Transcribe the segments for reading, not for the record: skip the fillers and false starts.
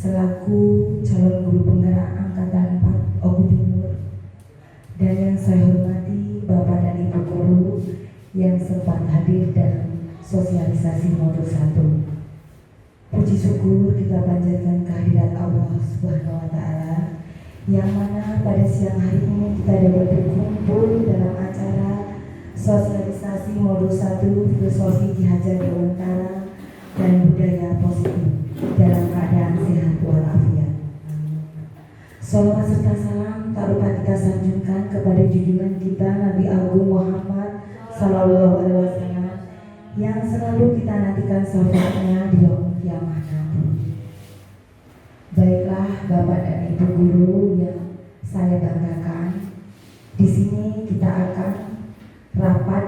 selaku calon guru penggerak Angkatan 4 Obu Timur, dan yang saya hormati Bapak dan Ibu guru yang sempat hadir dalam sosialisasi modul 1. Puji syukur kita panjatkan kehadirat Allah Subhanahu wa Ta'ala, yang mana pada siang hari ini kita dapat berkumpul dalam acara sosialisasi modul 1 Filosofi Ki Hajar Dewantara dan Budaya Positif dalam keadaan sehat walafiat. Salawat serta salam tak lupa kita sanjungkan kepada junjungan kita Nabi Agung Muhammad Sallallahu Alaihi Wasallam yang selalu kita nantikan syafaatnya di yaumul kiamah nanti. Baiklah Bapak dan Ibu guru yang saya banggakan, di sini kita akan rapat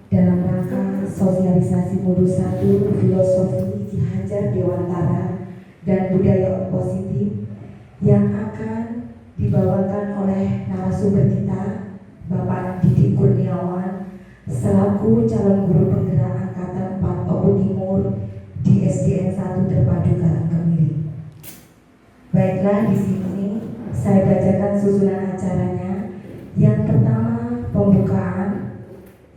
dalam rangka sosialisasi modul 1 Filosofi Ki Hajar Dewantara dan Budaya Positif yang akan dibawakan oleh narasumber kita Bapak Didik Kurniawan selaku calon guru penggerak Angkatan 4 Obu Timur di SDN 1 Terpadu Karangkemiri. Baiklah, di sini saya bacakan susunan acaranya. Yang pertama pembukaan,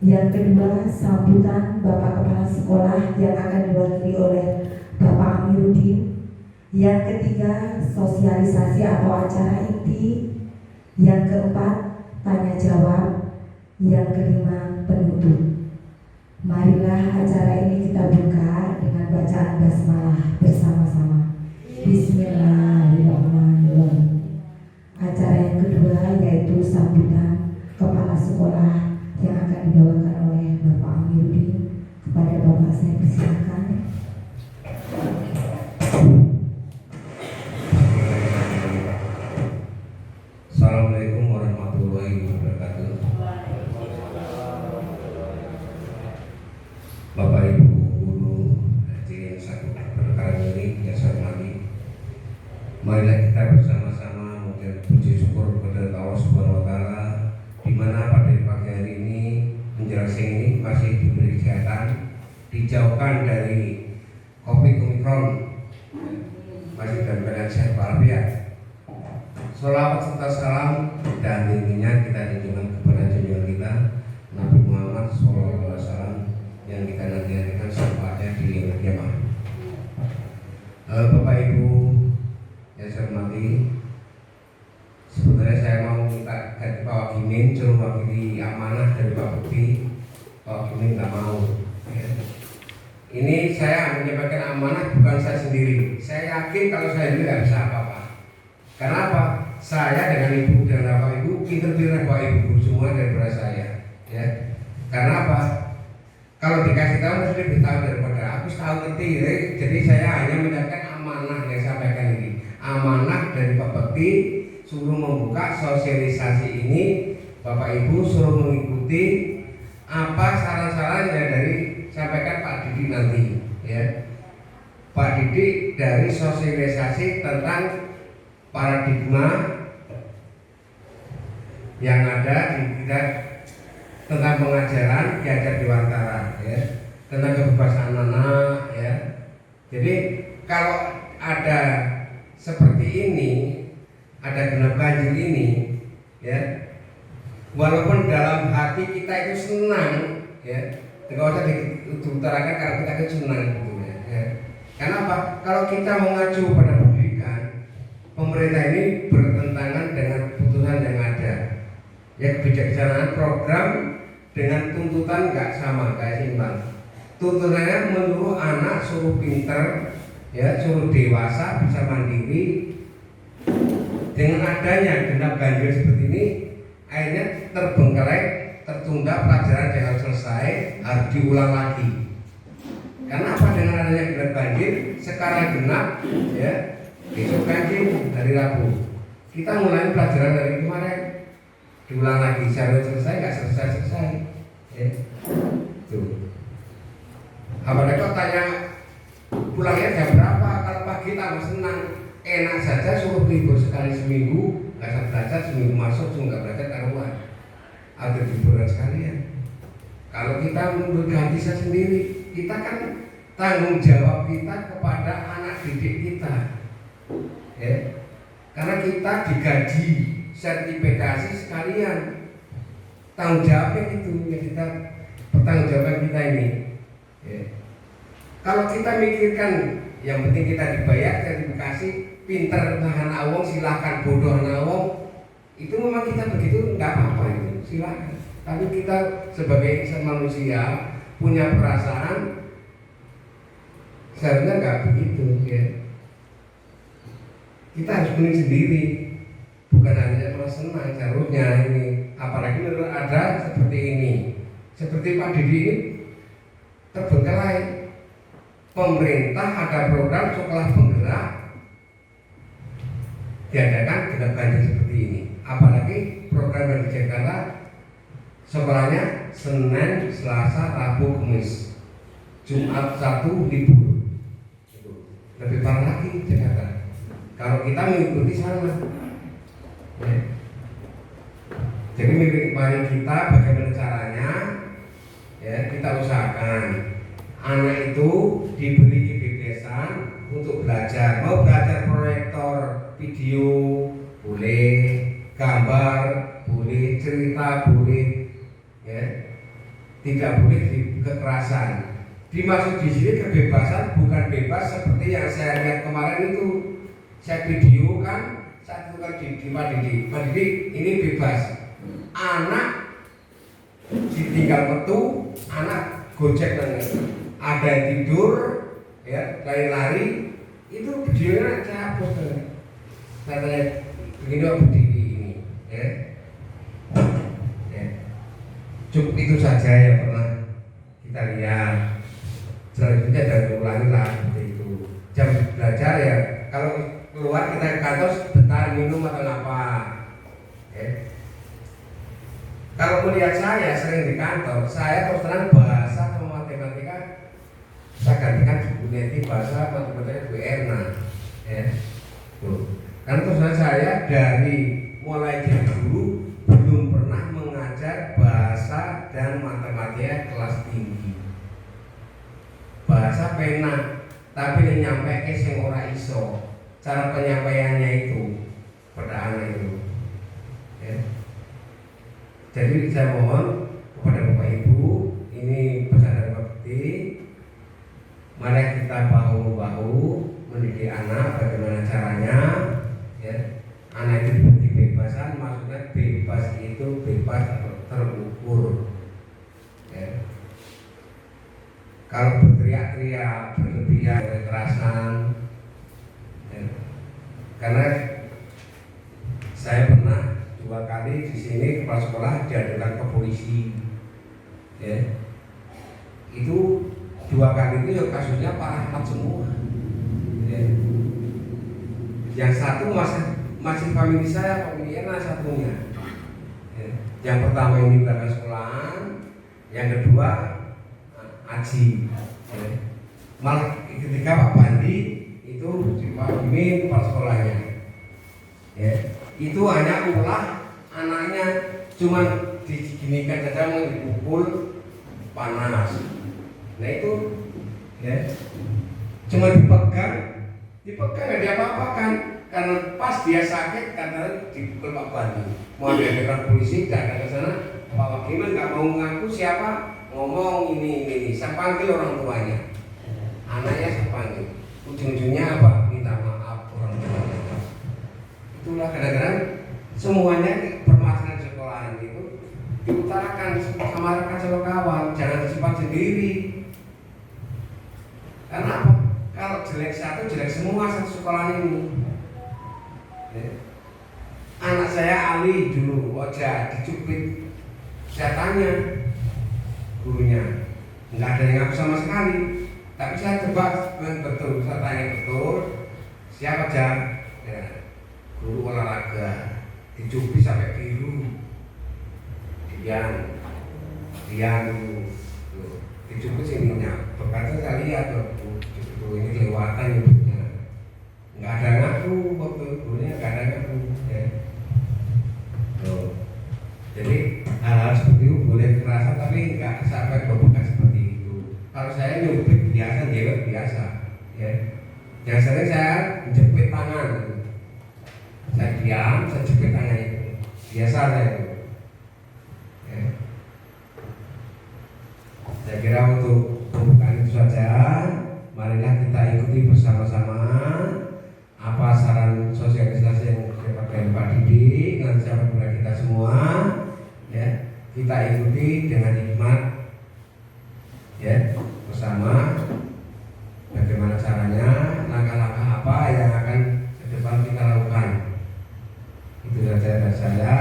yang kedua sambutan Bapak Kepala Sekolah yang akan diwakili oleh Bapak Amiruddin, yang ketiga sosialisasi atau acara inti, yang keempat tanya jawab, yang kelima penutup. Marilah acara ini kita buka dengan bacaan basmalah bersama-sama. Bismillahirrahmanirrahim. Acara yang kedua yaitu sambutan Kepala Sekolah yang akan dibawakan oleh Bapak Amiruddin. Kepada Bapak saya persilakan. Assalamualaikum warahmatullahi wabarakatuh. Bapak Ibu guru hadirin satu perkara ini yang saya hormati, marilah kita bersama-sama mengucapkan puji syukur kepada Allah Subhanahu wa Ta'ala, di mana pada pagi hari ini menjelang siang ini masih diberi kesehatan, dijauhkan dari Omikron, masih dalam keadaan sehat walafiat. Sholawat serta salam dan intinya kita tunjukkan kepada junjungan kita Nabi Muhammad SAW yang kita nantikan syafaatnya di yaumul kiamah. Bapak Ibu yang saya hormati, sebenarnya saya mau minta dari Pak Wakimin suruh wakili amanah dari Pak Bukti. Pak Wakimin nggak mau. Ya. Ini saya menyampaikan amanah bukan saya sendiri. Saya yakin kalau saya sendiri nggak bisa apa-apa. Kenapa? Saya dengan Ibu dan Bapak Ibu pinter-pinter Bapak Ibu semua daripada saya. Ya. Karena apa? Kalau dikasih tahu mesti lebih tahu daripada aku tahu ngerti. Ya. Jadi saya hanya menyampaikan amanah yang saya sampaikan ini. Amanah dari Pak Bekti suruh membuka sosialisasi ini. Bapak Ibu suruh mengikuti apa saran-saran yang dari sampaikan Pak Didik nanti. Ya. Pak Didik dari sosialisasi tentang paradigma yang ada di kita tentang pengajaran Ki Hajar Dewantara, ya, tentang kebebasan anak, ya. Jadi kalau ada seperti ini, ada genap ganjil ini, ya, walaupun dalam hati kita itu senang, ya, tidak usah diutarakan karena kita itu senang, gitu, ya. Kenapa? Kalau kita mengacu pada pendidikan, pemerintah ini bertentangan dengan kebutuhan yang ada. Ya, kebijaksanaan program dengan tuntutan nggak sama, nggak seimbang. Tuntutannya menyuruh anak suruh pinter, ya, suruh dewasa bisa mandiri. Dengan adanya genap ganjil seperti ini, akhirnya terbengkelai, tertunda pelajaran yang harus selesai, harus diulang lagi. Karena apa? Dengan adanya genap ganjil, sekarang genap, ya, besok ganjil hari Rabu. Kita mulai pelajaran dari kemarin, diulang lagi, sampai selesai nggak selesai, ya. Tuh. Apa kok tanya pulangnya jam berapa? Kalau pagi tambah senang, enak saja suruh libur sekali seminggu, nggak usah belajar, seminggu masuk, nggak belajar karuan. Ada liburan sekalian. Kalau kita berganti sendiri, kita kan tanggung jawab kita kepada anak didik kita. ya. Karena kita digaji sertifikasi sekalian tanggung jawabnya itu ya, kita bertanggung jawab kita ini ya. Kalau kita mikirkan yang penting kita dibayar sertifikasi, pinter nahan awong silahkan, bodoh nahan awong, itu memang kita begitu nggak apa-apa, itu silahkan. Tapi kita sebagai manusia punya perasaan, seharusnya nggak begitu ya. Kita harus kuning sendiri, bukan hanya merasa senang. Seharusnya ini, apalagi ada seperti ini, seperti Pak Didi ini terbengkalai. Pemerintah ada program sekolah penggerak diadakan dengan banjir seperti ini. Apalagi program yang di Jakarta sekolahnya Senin, Selasa, Rabu, Kamis, Jumat, Sabtu libur. Lebih parah lagi Jakarta. Kalau kita mengikuti sama, ya. Jadi mari kita bagaimana caranya, ya kita usahakan anak itu diberi kebebasan untuk belajar. Mau belajar proyektor, video boleh, gambar boleh, cerita boleh, ya. Tidak boleh kekerasan. Dimaksud di sini kebebasan bukan bebas seperti yang saya lihat kemarin itu. Saya video kan, saya itu kan di Pak Didi ini bebas. Anak ditinggal metu, anak gojek dan ada yang tidur, ya lari-lari, itu videonya saya hapus. Saya begini berdiri ini, ya. Ya. Cukup itu saja yang pernah kita lihat. Selanjutnya jangan ulangi lah seperti itu. Jam belajar ya, kalau keluar kita ke kantor sebentar minum atau apa, ya. Kalau melihat saya sering di kantor, saya terus terang bahasa sama matematika saya gantikan Bu Neti, bahasa matematika Bu Erna, ya. Karena terus terang saya dari mulai dari dulu belum pernah mengajar bahasa dan matematika kelas tinggi. Bahasa pena, tapi yang nyampe sing ora iso. Cara penyampaiannya itu pada anak itu, ya. Jadi saya mohon kepada Bapak Ibu, ini pesan dari Pak Bukti, mari kita bahu-bahu mendidik anak bagaimana caranya, ya. Anak itu diberi kebebasan, maksudnya bebas itu bebas terukur, ya. Kalau berteriak-teriak, berlebihan, kekerasan, ya. Karena saya pernah 2 kali di sini kepala sekolah diadakan ke polisi, ya. Itu 2 kali itu ya kasusnya Pak Ahmad semua, ya. Yang satu masih famili saya, famili Ena satunya, ya. Yang pertama ini berangkat sekolahan, yang kedua Aji, ya. Malah ketika Pak Bandi itu Pak Mimin kepala sekolahnya, ya. Itu hanya ulah anaknya cuma diginikan saja, mau dipukul panas. Nah itu, ya, cuma dipegang nggak diapa-apakan karena pas dia sakit karena dipukul Pak Bandi. Mau diadakan polisi, datang ke sana, Pak Wakiman nggak mau ngaku siapa, ngomong ini, saya panggil orang tuanya, anaknya saya panggil, ujung-ujungnya apa? Minta maaf orang tuanya. Itulah kadang-kadang semuanya permasalahan sekolahan itu diutarakan sama rekan sekawan, jangan disimpan sendiri. Karena apa? Kalau jelek satu, jelek semua satu sekolahan ini. Ya. Anak saya Ali dulu, Oja dicubit. Saya tanya gurunya, nggak ada yang ngaku sama sekali. Tapi saya tebak betul, saya tanya betul, siapa aja? Ya, guru olahraga, dicubit sampai biru. Dian dulu, dicubit sininya. Berkata saya lihat tuh ini kelewatan hidupnya. Nggak ada ngaku waktu gurunya, nggak ada ngaku. Ya. Jadi hal-hal seperti itu boleh kerasa, tapi nggak sampai berbuka seperti itu. Kalau saya nyubit biasa, jewet biasa, ya. Yang sering saya jepit tangan. Saya diam, saya jepit tangan itu. Biasa saya itu. Ya. Saya kira untuk pembukaan itu saja. Marilah kita ikuti bersama-sama apa saran sosialisasi yang disampaikan Pak Didi dan sahabat muda kita semua. Ya, kita ikuti dengan hikmat. Ya, bersama. Bagaimana caranya, langkah-langkah apa yang akan ke depan kita lakukan. Itu saja dari saya.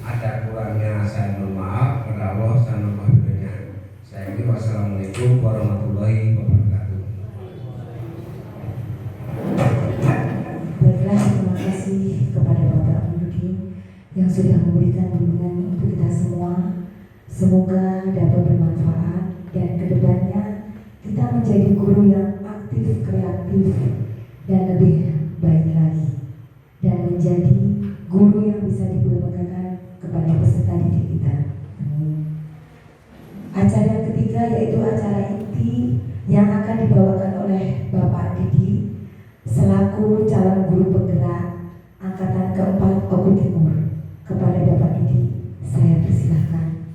Ada kurangnya saya mohon maaf kepada Allah dan Rasulnya. Saya ini wassalamualaikum warahmatullahi wabarakatuh. Baiklah, terima kasih kepada Bapak Aminuddin yang sudah memberikan bimbingan untuk kita semua. Semoga dapat bermanfaat dan kedepannya kita menjadi guru yang aktif, kreatif, dan lebih baik lagi, dan menjadi guru yang bisa dibanggakan kepada peserta didik kita. Amin. Acara yang ketiga yaitu acara inti yang akan dibawakan oleh Bapak Didi selaku calon guru penggerak angkatan keempat Oku Timur. Kepada Bapak Didi, saya persilahkan.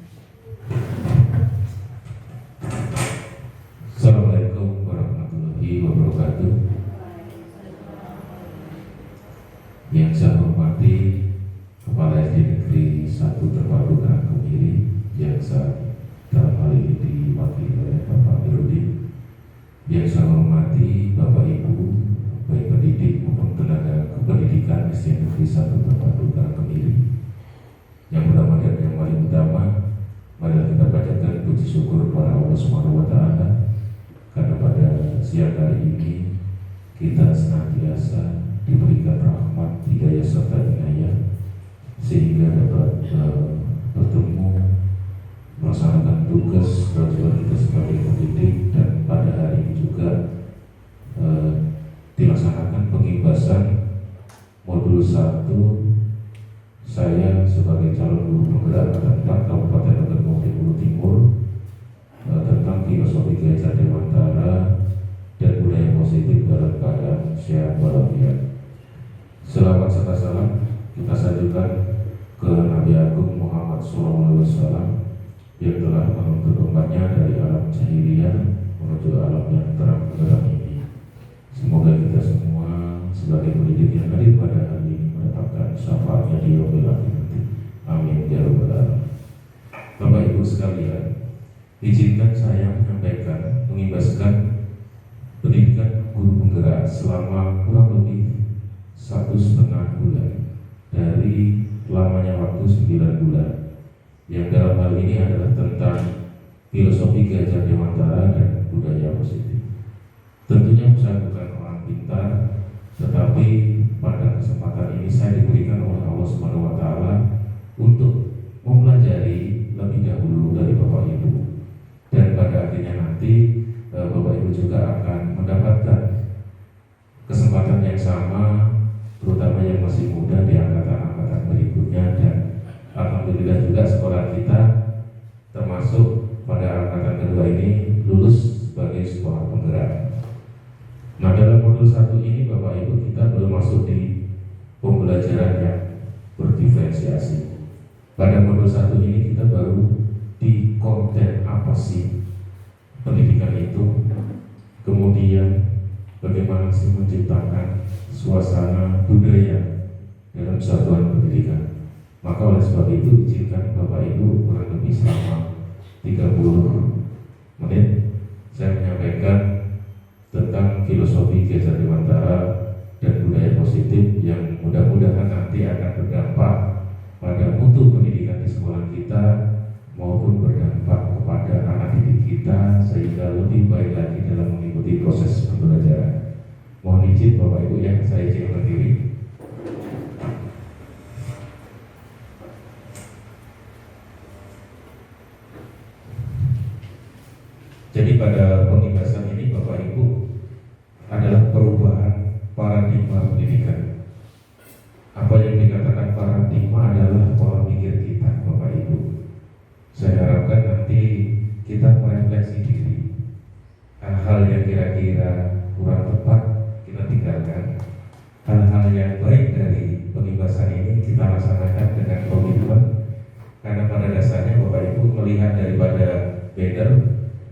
Assalamualaikum warahmatullahi wabarakatuh. Yang saya hormati Kepala SD Negeri 1 Terpadu Karang Kemiri, yang saya dalam hal ini diwakili oleh Bapak Aminuddin. Yang saya hormati Bapak Ibu, baik pendidik maupun tenaga kependidikan SD Negeri 1 Terpadu Karang Kemiri. Yang pertama dan yang paling utama, marilah kita panjatkan puji syukur kepada Allah Subhanahu wa Ta'ala, karena pada siang hari ini kita senantiasa diberikan rahmat, hidayah serta inayah sehingga dapat bertemu melaksanakan tugas kewajiban kita sebagai pendidik, dan pada hari ini juga dilaksanakan pengibasan modul 1. Saya sebagai calon guru penggerak angkatan 4 Kabupaten Oku Timur tentang filosofi Gajah Dewantara dan budaya positif dalam keadaan sehat walafiat. Selawat serta salam kita sajukan ke Nabi Agung Muhammad SAW yang telah menuntut umatnya dari alam jahiliyah menuju alam yang terang benderang ini. Semoga kita semua sebagai pendidik yang hadir pada hari ini mendapatkan syafaatnya di yaumil akhir nanti. Amin ya rabbal alamin. Bapak Ibu sekalian, izinkan saya mengimbaskan pendidikan guru penggerak selama kurang lebih 1,5 bulan dari lamanya waktu 9 bulan, yang dalam hal ini adalah tentang filosofi Gajah Dewantara dan budaya positif. Tentunya saya bukan orang pintar, tetapi pada kesempatan ini saya diberikan oleh Allah Subhanahu wa Ta'ala untuk mempelajari lebih dahulu dari Bapak Ibu, dan pada akhirnya nanti Bapak Ibu juga akan mendapatkan kesempatan yang sama, terutama yang masih muda di angkatan-angkatan berikutnya. Dan alhamdulillah juga sekolah kita termasuk pada angkatan kedua ini lulus sebagai sekolah penggerak. Nah, dalam modul 1 ini Bapak Ibu kita belum masuk di pembelajaran yang berdiferensiasi. Pada modul 1 ini kita baru di konten apa sih pendidikan itu, kemudian bagaimana sih menciptakan suasana budaya dalam satuan pendidikan. Maka oleh sebab itu izinkan Bapak Ibu kurang lebih selama 30 menit saya menyampaikan tentang filosofi Gajah Dewantara dan budaya positif yang mudah-mudahan nanti akan berdampak pada mutu pendidikan di sekolah kita maupun berdampak kepada anak didik kita sehingga lebih baik lagi dalam mengikuti proses pembelajaran. Mohon izin Bapak Ibu ya, saya izin berdiri. Jadi pada pengibasan ini Bapak Ibu adalah perubahan paradigma pendidikan. Apa yang dikatakan paradigma adalah pola pikir kita Bapak Ibu. Saya harapkan nanti kita merefleksi diri. Hal-hal yang kira-kira kurang tepat kita tinggalkan. Hal-hal Ibu melihat daripada banner,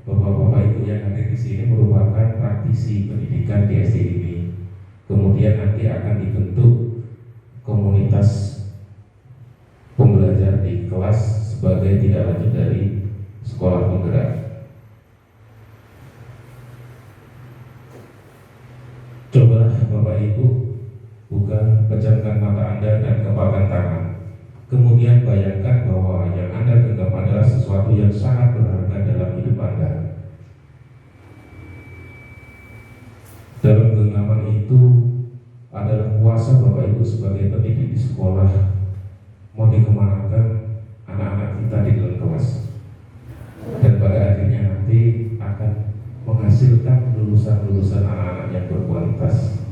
Bapak-bapak Ibu yang hadir di sini merupakan praktisi pendidikan di SD ini. Kemudian nanti akan dibentuk komunitas pembelajar di kelas sebagai tidak lanjut dari sekolah penggerak. Cobalah Bapak Ibu buka, pejamkan mata Anda dan kepalkan tangan. Kemudian bayangkan bahwa yang Anda genggam adalah sesuatu yang sangat berharga dalam hidup Anda. Dalam genggaman itu adalah kuasa Bapak Ibu sebagai pendidik di sekolah mau dikemanakan anak-anak kita di dalam kelas, dan pada akhirnya nanti akan menghasilkan lulusan-lulusan anak-anak yang berkualitas.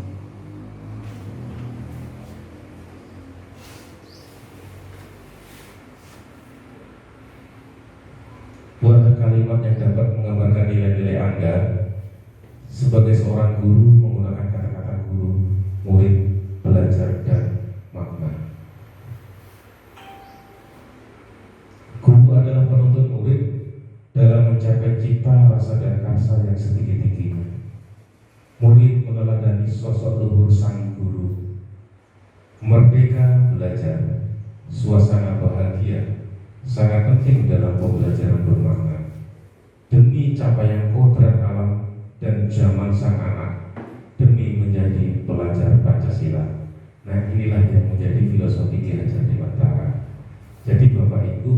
Buatlah kalimat yang dapat menggambarkan nilai-nilai Anda sebagai seorang guru menggunakan kata-kata guru, murid, belajar, dan makna. Guru adalah penuntut murid dalam mencapai cita, rasa, dan karsa yang setinggi-tingginya. Murid meneladani sosok luhur sang guru. Merdeka belajar, suasana bahagia sangat penting dalam pembelajaran bermakna. Demi capaian kodrat alam dan zaman sang anak, demi menjadi pelajar Pancasila. Nah, inilah yang menjadi filosofi Ki Hajar Dewantara. Jadi Bapak Ibu,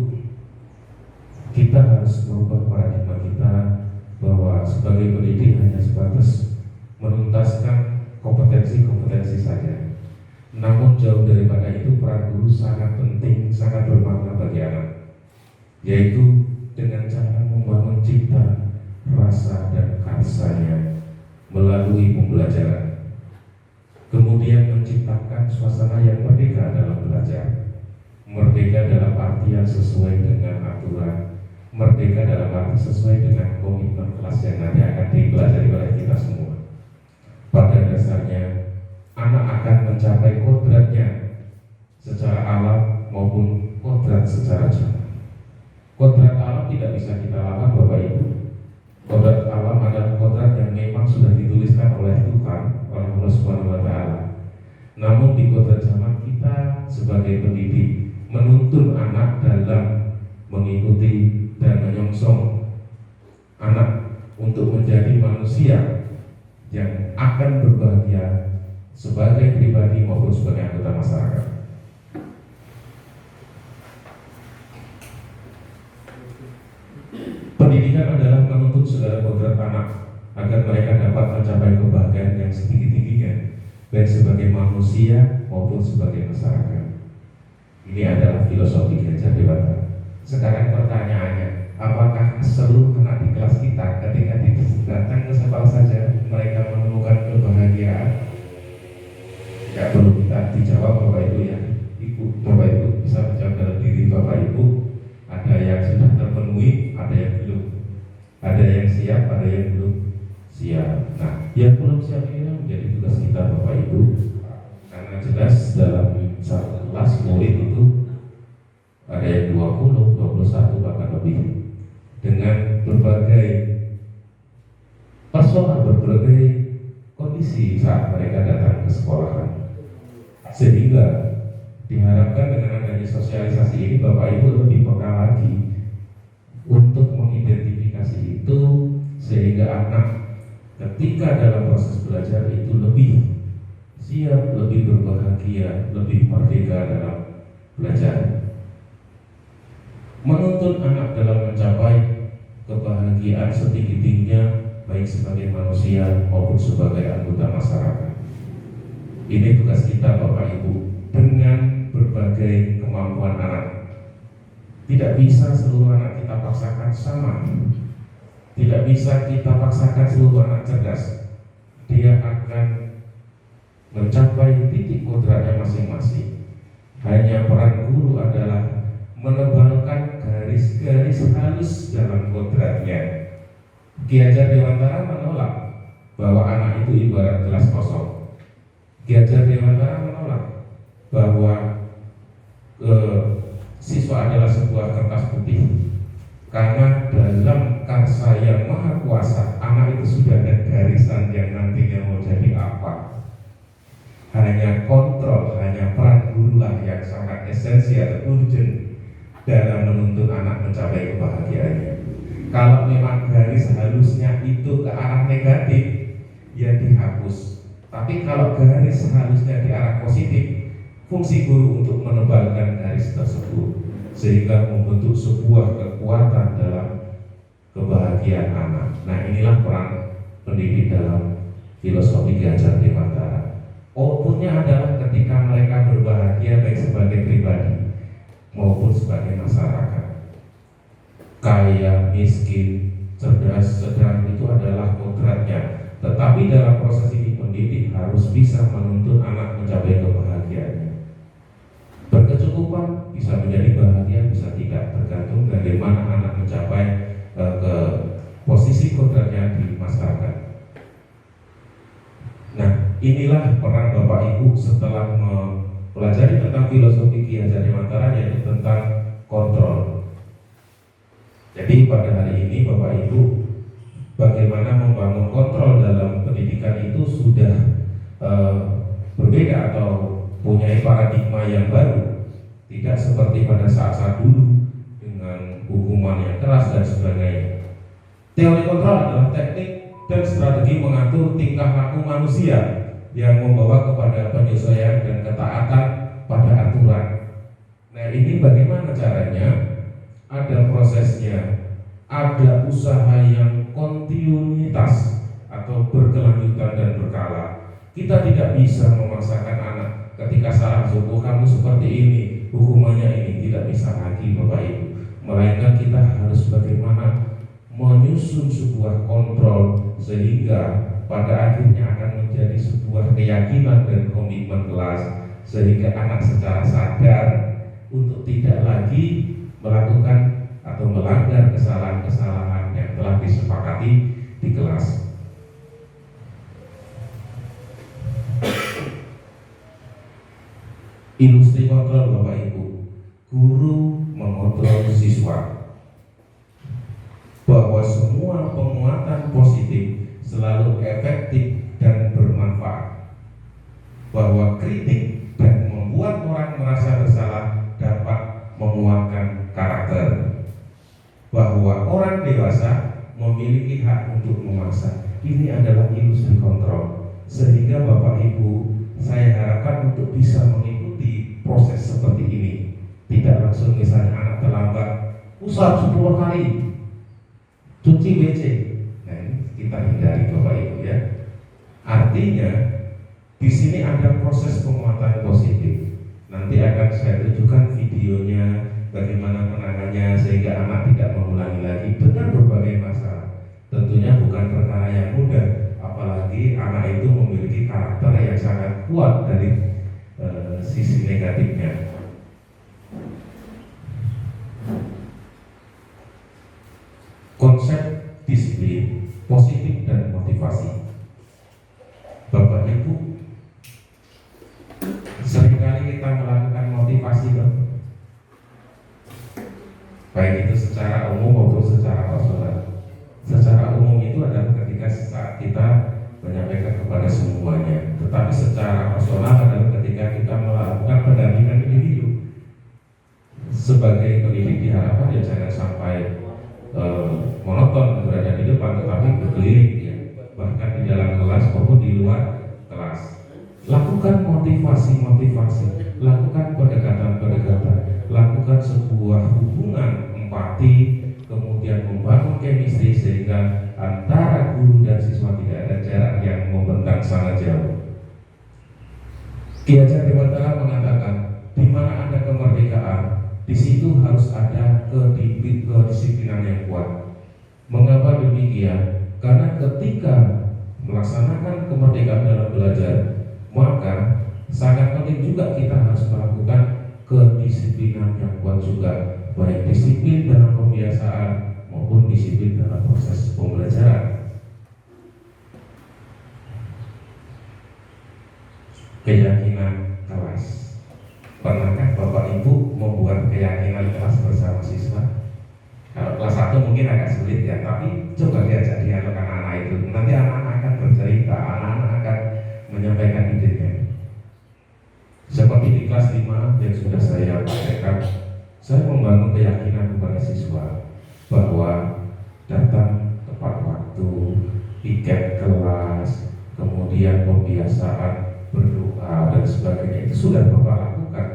kita harus merubah paradigma kita bahwa sebagai pendidik hanya sebatas menuntaskan kompetensi-kompetensi saja. Namun jauh daripada itu, peran guru sangat penting, sangat bermakna bagi anak, yaitu dengan cara membangun cita, rasa, dan karsanya melalui pembelajaran. Kemudian menciptakan suasana yang merdeka dalam belajar. Merdeka dalam arti yang sesuai dengan aturan, merdeka dalam arti sesuai dengan komitmen kelas yang nanti akan dipelajari oleh kita semua. Pada dasarnya, anak akan mencapai kodratnya secara alam maupun kodrat secara zaman. Kodrat alam tidak bisa kita lawan Bapak Ibu. Kodrat alam adalah kodrat yang memang sudah dituliskan oleh Tuhan, oleh Allah Subhanahu wa Ta'ala. Namun di kodrat zaman, kita sebagai pendidik menuntun anak dalam mengikuti dan menyongsong anak untuk menjadi manusia yang akan berbahagia sebagai pribadi maupun sebagai anggota masyarakat. Pendidikan adalah menuntut segala kodrat anak agar mereka dapat mencapai kebahagiaan yang setinggi-tingginya, baik sebagai manusia maupun sebagai masyarakat. Ini adalah filosofi Ki Hajar Dewantara. Sekarang pertanyaannya, apakah seluruh anak di kelas kita ketika datang ke sekolah saja mereka menemukan kebahagiaan? Tidak perlu kita dijawab Bapak Ibu ya. Ibu, Bapak Ibu bisa menjawab dalam diri Bapak Ibu. Ada yang sudah terpenuhi, ada yang belum. Ada yang siap, ada yang belum siap. Nah, yang belum siap ini menjadi tugas kita Bapak Ibu. Karena jelas dalam satu kelas murid itu ada yang 20, 21 bahkan lebih, dengan berbagai persona, berbagai kondisi saat mereka datang ke sekolahan. Sehingga diharapkan dengan adanya sosialisasi ini Bapak Ibu lebih peka lagi untuk mengidentifikasi itu, sehingga anak ketika dalam proses belajar itu lebih siap, lebih berbahagia, lebih merdeka dalam belajar. Menuntun anak dalam mencapai kebahagiaan setinggi-tingginya, baik sebagai manusia maupun sebagai anggota masyarakat. Ini tugas kita Bapak Ibu, dengan berbagai kemampuan anak. Tidak bisa seluruh anak kita paksakan sama. Tidak bisa kita paksakan seluruh anak cerdas. Dia akan mencapai titik kodratnya masing-masing. Hanya peran guru adalah menebalkan garis-garis halus dalam kodratnya. Ki Hajar Dewantara menolak bahwa anak itu ibarat gelas kosong. Ki Hajar Dewantara menolak bahwa siswa adalah sebuah kertas putih. Karena dalam karsa yang maha kuasa, anak itu sudah ada garisan yang nantinya mau jadi apa. Hanya kontrol, hanya peran gurulah yang sangat esensial, urgent dalam menuntun anak mencapai kebahagiaannya. Kalau memang garis halusnya itu ke arah negatif, ya dihapus. Tapi kalau garis halusnya di arah positif, fungsi guru untuk menebalkan garis tersebut sehingga membentuk sebuah kekuatan dalam kebahagiaan anak. Nah, inilah peran pendidik dalam filosofi Ki Hajar Dewantara. Outputnya adalah ketika mereka berbahagia baik sebagai pribadi maupun sebagai masyarakat. Kaya, miskin, cerdas, sedang itu adalah kodratnya. Tetapi dalam proses ini pendidik harus bisa menuntun anak mencapai kebahagiaannya. Berkecukupan bisa menjadi bahagia, bisa tidak, tergantung bagaimana anak mencapai ke posisi kodratnya di masyarakat. Nah, inilah peran Bapak Ibu setelah mempelajari tentang filosofi Ki Hajar Dewantara, yaitu tentang kontrol. Jadi pada hari ini Bapak Ibu, bagaimana membangun kontrol dalam pendidikan itu sudah berbeda atau punya paradigma yang baru, tidak seperti pada saat-saat dulu dengan hukuman yang keras dan sebagainya. Teori kontrol adalah teknik dan strategi mengatur tingkah laku manusia yang membawa kepada penyesuaian dan ketaatan pada aturan. Nah, ini bagaimana caranya? Ada prosesnya, ada usaha yang kontinuitas atau berkelanjutan dan berkala. Kita tidak bisa memaksakan anak ketika salah subuh kamu seperti ini, hukumannya ini, tidak bisa lagi Bapak Ibu. Melainkan kita harus bagaimana menyusun sebuah kontrol sehingga pada akhirnya akan menjadi sebuah keyakinan dan komitmen kelas, sehingga anak secara sadar untuk tidak lagi melakukan atau melanggar kesalahan-kesalahan yang telah disepakati di kelas. Industri kontrol Bapak Ibu, guru mengontrol siswa, bahwa semua penguatan positif selalu efektif dan bermanfaat, bahwa kritik dan membuat orang merasa bersalah dapat menguatkan karakter, bahwa orang dewasa memiliki hak untuk memaksa. Ini adalah industri kontrol, sehingga Bapak Ibu, saya harapkan untuk bisa mengikuti proses seperti ini. Tidak langsung misalnya anak terlambat, usah 10 kali cuci WC. Nah, ini kita hindari Bapak Ibu ya. Artinya di sini ada proses penguatan positif. Nanti akan saya tunjukkan videonya bagaimana penanganannya sehingga anak tidak mengulangi lagi dengan berbagai masalah. Tentunya bukan perkara yang mudah, apalagi anak itu memiliki karakter yang sangat kuat dari sisi negatifnya. Konsep disiplin, positif dan motivasi. Bapak Ibu, seringkali kita melakukan motivasi loh, baik itu secara umum maupun secara personal. Secara umum itu adalah ketika saat kita menyampaikan kepada semuanya, tetapi secara personal adalah ketika kita melakukan pendampingan individu. Sebagai pendidik diharapkan ya jangan sampai monoton berada di depan, tetapi berkeliling ya, bahkan di dalam kelas maupun di luar kelas. Lakukan motivasi, lakukan pendekatan, lakukan sebuah hubungan empati, kemudian membangun chemistry sehingga antara guru dan siswa tidak ada jarak yang membentang sangat jauh. Ki Hajar Dewantara mengatakan, di mana ada kemerdekaan, di situ harus ada kedisiplinan yang kuat. Mengapa demikian? Karena ketika melaksanakan kemerdekaan dalam belajar, maka sangat penting juga kita harus melakukan kedisiplinan yang kuat juga, baik disiplin dalam pembiasaan maupun disiplin dalam proses pembelajaran. Keyakinan kelas. Pernahkah Bapak Ibu membuat keyakinan kelas bersama siswa? Kalau kelas 1 mungkin agak sulit ya, tapi coba diajak dialog anak-anak itu. Nanti anak-anak akan bercerita, anak-anak akan menyampaikan idenya. Seperti di kelas 5 yang sudah saya praktekkan, saya membangun keyakinan kepada siswa bahwa datang tepat waktu, tiket kelas, kemudian pembiasaan berdoa dan sebagainya itu sudah Bapak lakukan.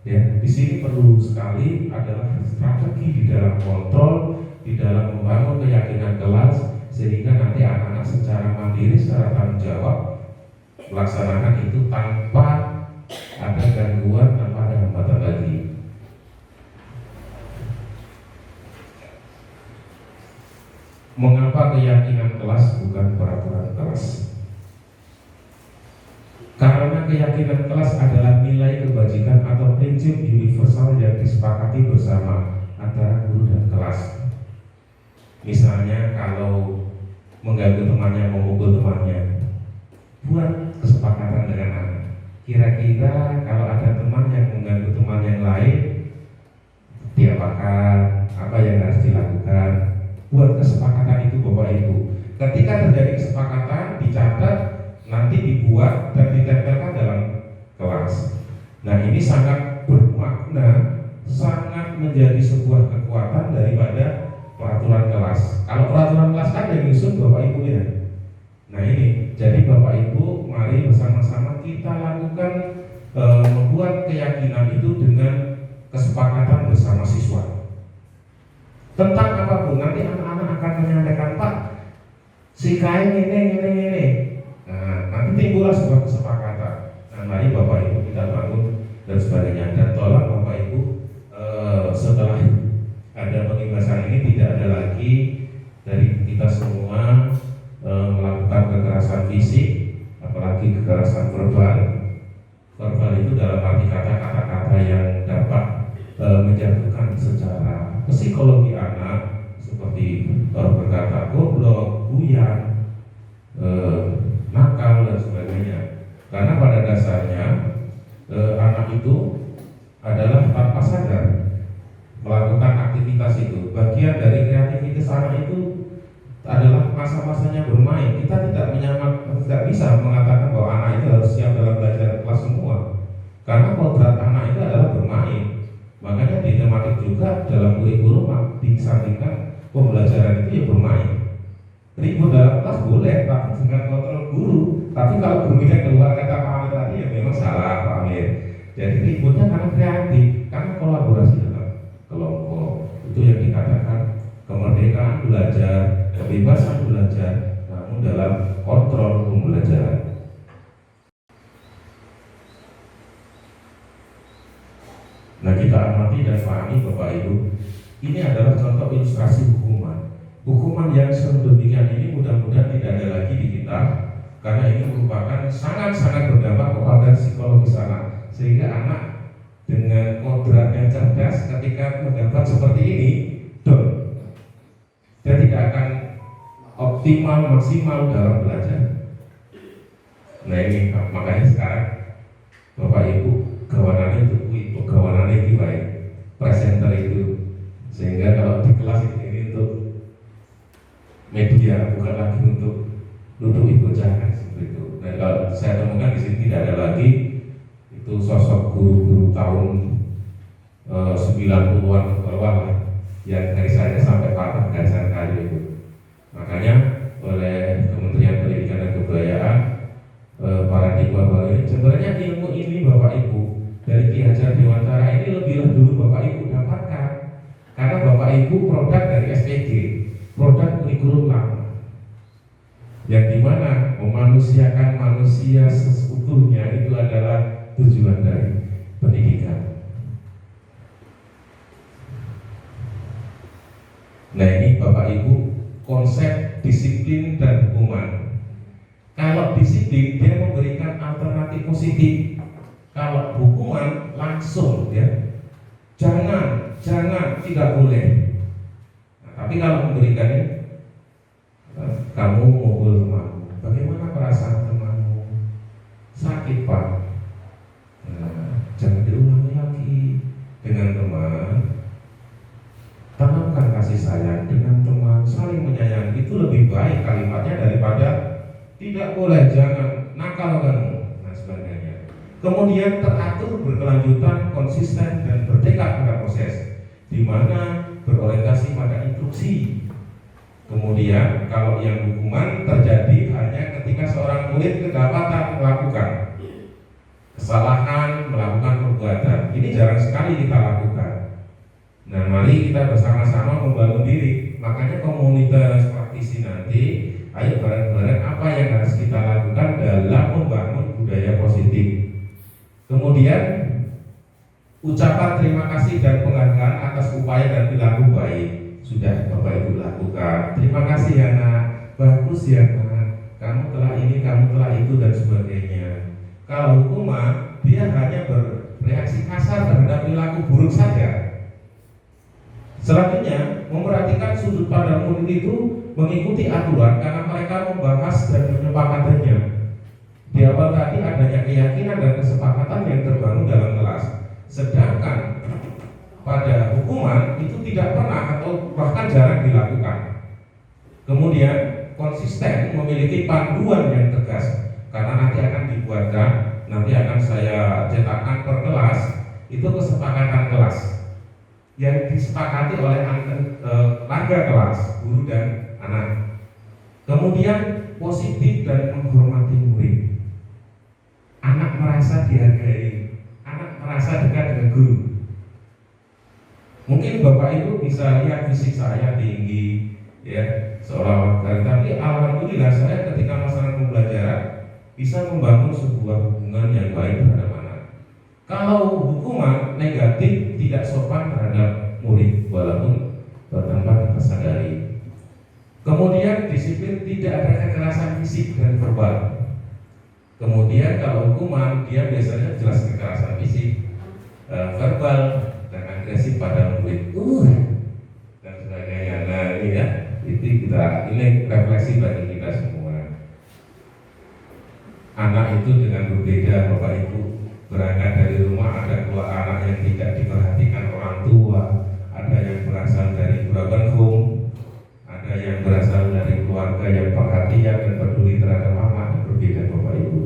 Ya, di sini perlu sekali adalah strategi di dalam kontrol, di dalam membangun keyakinan kelas, sehingga nanti anak-anak secara mandiri, secara tanggung jawab melaksanakan itu tanpa ada gangguan, tanpa ada hambatan lagi. Mengapa keyakinan kelas bukan peraturan kelas? Karena keyakinan kelas adalah nilai kebajikan atau prinsip universal yang disepakati bersama antara guru dan kelas. Misalnya kalau mengganggu temannya, memukul temannya, buat kesepakatan dengan anak. Kira-kira kalau ada teman yang mengganggu teman yang lain, diapakan, apa yang harus dilakukan? Buat kesepakatan itu Bapak Ibu. Ketika terjadi kesepakatan, dicatat, nanti dibuat dan ditempelkan dalam kelas. Nah, ini sangat bermakna, sangat menjadi sebuah kekuatan daripada peraturan kelas. Kalau peraturan kelas kan yang nyusun Bapak Ibu ya. Nah ini, jadi Bapak Ibu, mari bersama-sama kita lakukan membuat keyakinan itu dengan kesepakatan bersama siswa. Tentang apapun, nanti anak-anak akan menyampaikan, Pak, si kain ini. Nah, nanti timbullah sebuah kesepakatan. Nah, mari Bapak Ibu kita bangun dan sebagainya. Dan tolong Bapak Ibu, setelah ada pengibasan ini tidak ada lagi dari kita semua melakukan kekerasan fisik, apalagi kekerasan verbal. Verbal itu dalam arti kata-kata yang dapat menjatuhkan secara psikologi anak, seperti berkata goblok, buyar, nakal dan sebagainya. Karena pada dasarnya anak itu adalah tanpa sadar melakukan aktivitas itu. Bagian dari kreativitas anak itu adalah masa-masanya bermain. Kita tidak bisa mengatakan bahwa anak itu harus siap dalam belajar kelas semua. Karena kodrat anak itu adalah bermain. Makanya di tematik juga dalam kurikulum disandingkan pembelajaran itu ya bermain. Ribut dalam kelas boleh, tapi dengan kontrol guru. Tapi kalau gurunya keluar kata Pak Amir tadi ya memang salah Pak Amir. Jadi ributnya karena kreatif, karena kolaborasi dalam kelompok. Itu yang dikatakan kemerdekaan belajar, kebebasan belajar, namun dalam kontrol pembelajaran. Nah, kita amati dan pahami Bapak Ibu, ini adalah contoh ilustrasi hukuman. Hukuman yang sedemikian ini mudah-mudahan tidak ada lagi di kita, karena ini merupakan sangat-sangat berdampak kepada psikologis anak, sehingga anak dengan kodrat yang cerdas ketika mendapat seperti ini, dia tidak akan optimal, maksimal dalam belajar. Nah ini makanya sekarang Bapak Ibu gawanannya itu gawanannya itu baik, presenter itu, sehingga kalau di kelas ini untuk media, bukan lagi untuk duduk bocah kan seperti itu. Dan kalau saya temukan di sini tidak ada lagi itu sosok guru-guru tahun 90-an ke bawah lah, yang garisanya sampai patah garisan kayu itu. Makanya oleh Kementerian Pendidikan dan Kebudayaan paradigma baru ini, sebenarnya ilmu ini Bapak Ibu dari Ki Hajar Dewantara ini lebih dulu Bapak Ibu dapatkan, karena Bapak Ibu produk dari SPG, produk kurikulum lama, yang dimana memanusiakan manusia sesungguhnya itu adalah tujuan dari pendidikan. Nah ini Bapak Ibu konsep disiplin dan hukuman. Kalau disiplin dia memberikan alternatif positif. Kalau hukuman langsung ya, jangan tidak boleh. Nah, tapi kalau memberikannya kamu mukul temanmu, bagaimana perasaan temanmu? Sakit Pak. Nah, jangan diulangi lagi dengan teman. Tanamkan kasih sayang baik kalimatnya daripada tidak boleh, jangan, nakal kamu, dan sebagainya. Kemudian teratur, berkelanjutan, konsisten, dan bertekad pada proses, di mana berorientasi pada instruksi. Kemudian kalau yang hukuman terjadi hanya ketika seorang murid kedapatan melakukan kesalahan, melakukan perbuatan. Ini jarang sekali kita lakukan. Nah, mari kita bersama-sama membangun diri. Makanya komunitas praktisi nanti, ayo bareng-bareng apa yang harus kita lakukan dalam membangun budaya positif. Kemudian ucapan terima kasih dan penghargaan atas upaya dan perilaku baik sudah Bapak Ibu lakukan. Terima kasih ya nak, bagus ya nak, kamu telah ini, kamu telah itu, dan sebagainya. Kalau hukuman, dia hanya bereaksi kasar terhadap perilaku buruk saja. Selanjutnya, memperhatikan sudut pandang murid itu mengikuti aturan karena mereka membahas dan menyepakatinya. Di awal tadi adanya keyakinan dan kesepakatan yang terbangun dalam kelas. Sedangkan pada hukuman itu tidak pernah atau bahkan jarang dilakukan. Kemudian konsisten memiliki panduan yang tegas, karena nanti akan dibuatkan, nanti akan saya cetakkan per kelas itu kesepakatan kelas yang disepakati oleh warga kelas, guru dan anak. Kemudian positif dan menghormati murid. Anak merasa dihargai, anak merasa dekat dengan guru. Mungkin Bapak Ibu bisa lihat fisik saya tinggi, ya, seolah-olah, tapi alhamdulillah saya ketika masa pembelajaran bisa membangun sebuah hubungan yang baik terhadap anak. Kalau hukuman negatif tidak sopan terhadap murid, walaupun tanpa kita sadari. Kemudian disiplin, tidak ada kekerasan fisik dan verbal. Kemudian kalau hukuman, dia biasanya jelas kekerasan fisik, verbal, dan agresif pada murid, dan sebagainya. Nah ini ya, ini refleksi bagi kita semua. Anak itu dengan berbeda, Bapak Ibu. Berangkat dari rumah ada dua anak yang tidak diperhatikan orang tua, ada yang berasal dari broken home, ada yang berasal dari keluarga yang perhatian dan peduli terhadap anak, berbeda Bapak Ibu.